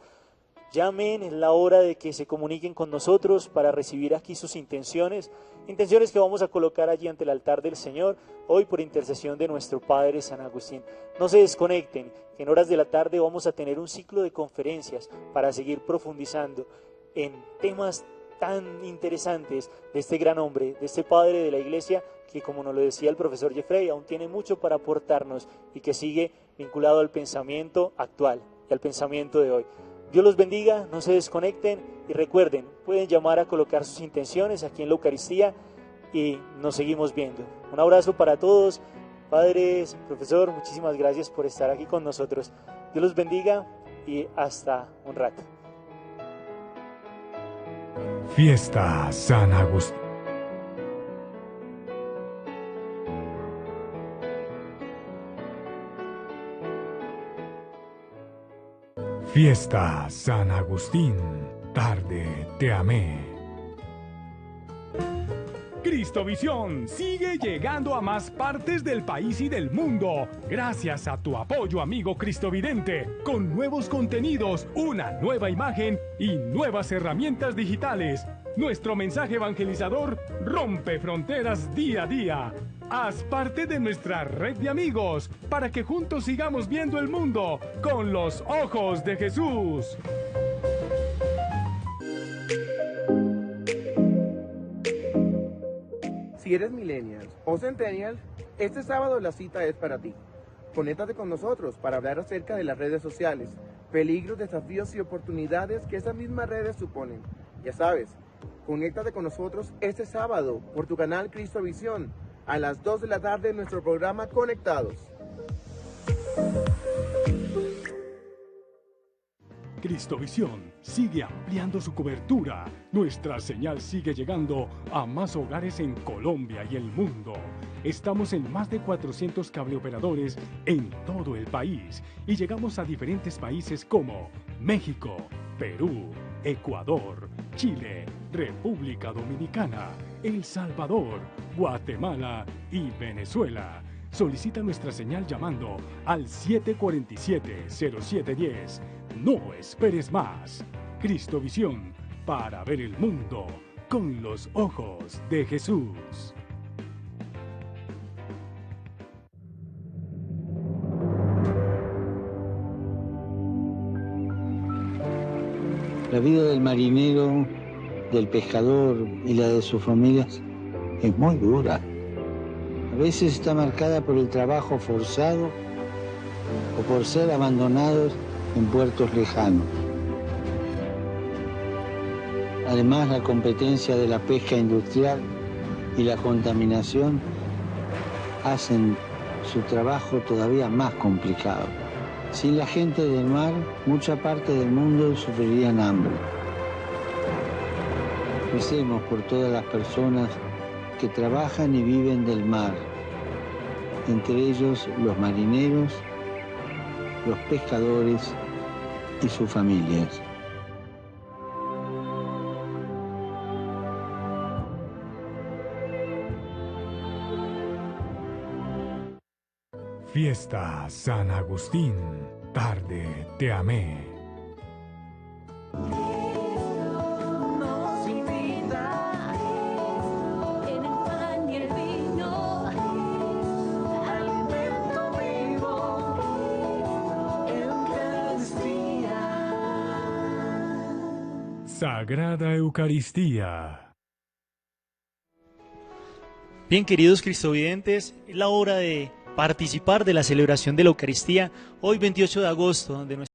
Llamen, es la hora de que se comuniquen con nosotros para recibir aquí sus intenciones que vamos a colocar allí ante el altar del Señor, hoy por intercesión de nuestro Padre San Agustín. No se desconecten, que en horas de la tarde vamos a tener un ciclo de conferencias para seguir profundizando en temas tan interesantes de este gran hombre, de este Padre de la Iglesia, que como nos lo decía el profesor Jeffrey, aún tiene mucho para aportarnos y que sigue vinculado al pensamiento actual y al pensamiento de hoy. Dios los bendiga, no se desconecten y recuerden, pueden llamar a colocar sus intenciones aquí en la Eucaristía y nos seguimos viendo. Un abrazo para todos, padres, profesor, muchísimas gracias por estar aquí con nosotros. Dios los bendiga y hasta un rato. Fiesta San Agustín. Fiesta San Agustín, tarde te amé. Cristovisión sigue llegando a más partes del país y del mundo, gracias a tu apoyo, amigo cristovidente, con nuevos contenidos, una nueva imagen y nuevas herramientas digitales. Nuestro mensaje evangelizador rompe fronteras día a día. Haz parte de nuestra red de amigos para que juntos sigamos viendo el mundo con los ojos de Jesús. Si eres millennial o centennial, este sábado la cita es para ti. Conéctate con nosotros para hablar acerca de las redes sociales, peligros, desafíos y oportunidades que esas mismas redes suponen. Ya sabes, conéctate con nosotros este sábado por tu canal Cristovisión a las 2 de la tarde en nuestro programa Conectados. Cristovisión sigue ampliando su cobertura. Nuestra señal sigue llegando a más hogares en Colombia y el mundo. Estamos en más de 400 cableoperadores en todo el país y llegamos a diferentes países como México, Perú, Ecuador, Chile, República Dominicana, El Salvador, Guatemala y Venezuela. Solicita nuestra señal llamando al 747-0710. No esperes más. Cristovisión, para ver el mundo con los ojos de Jesús. La vida del marinero, del pescador y la de sus familias es muy dura. A veces está marcada por el trabajo forzado o por ser abandonados en puertos lejanos. Además, la competencia de la pesca industrial y la contaminación hacen su trabajo todavía más complicado. Sin la gente del mar, mucha parte del mundo sufriría hambre. Recemos por todas las personas que trabajan y viven del mar, entre ellos los marineros, los pescadores y sus familias. Fiesta San Agustín, tarde te amé. Sagrada Eucaristía. Bien, queridos cristovidentes, es la hora de participar de la celebración de la Eucaristía hoy 28 de agosto, donde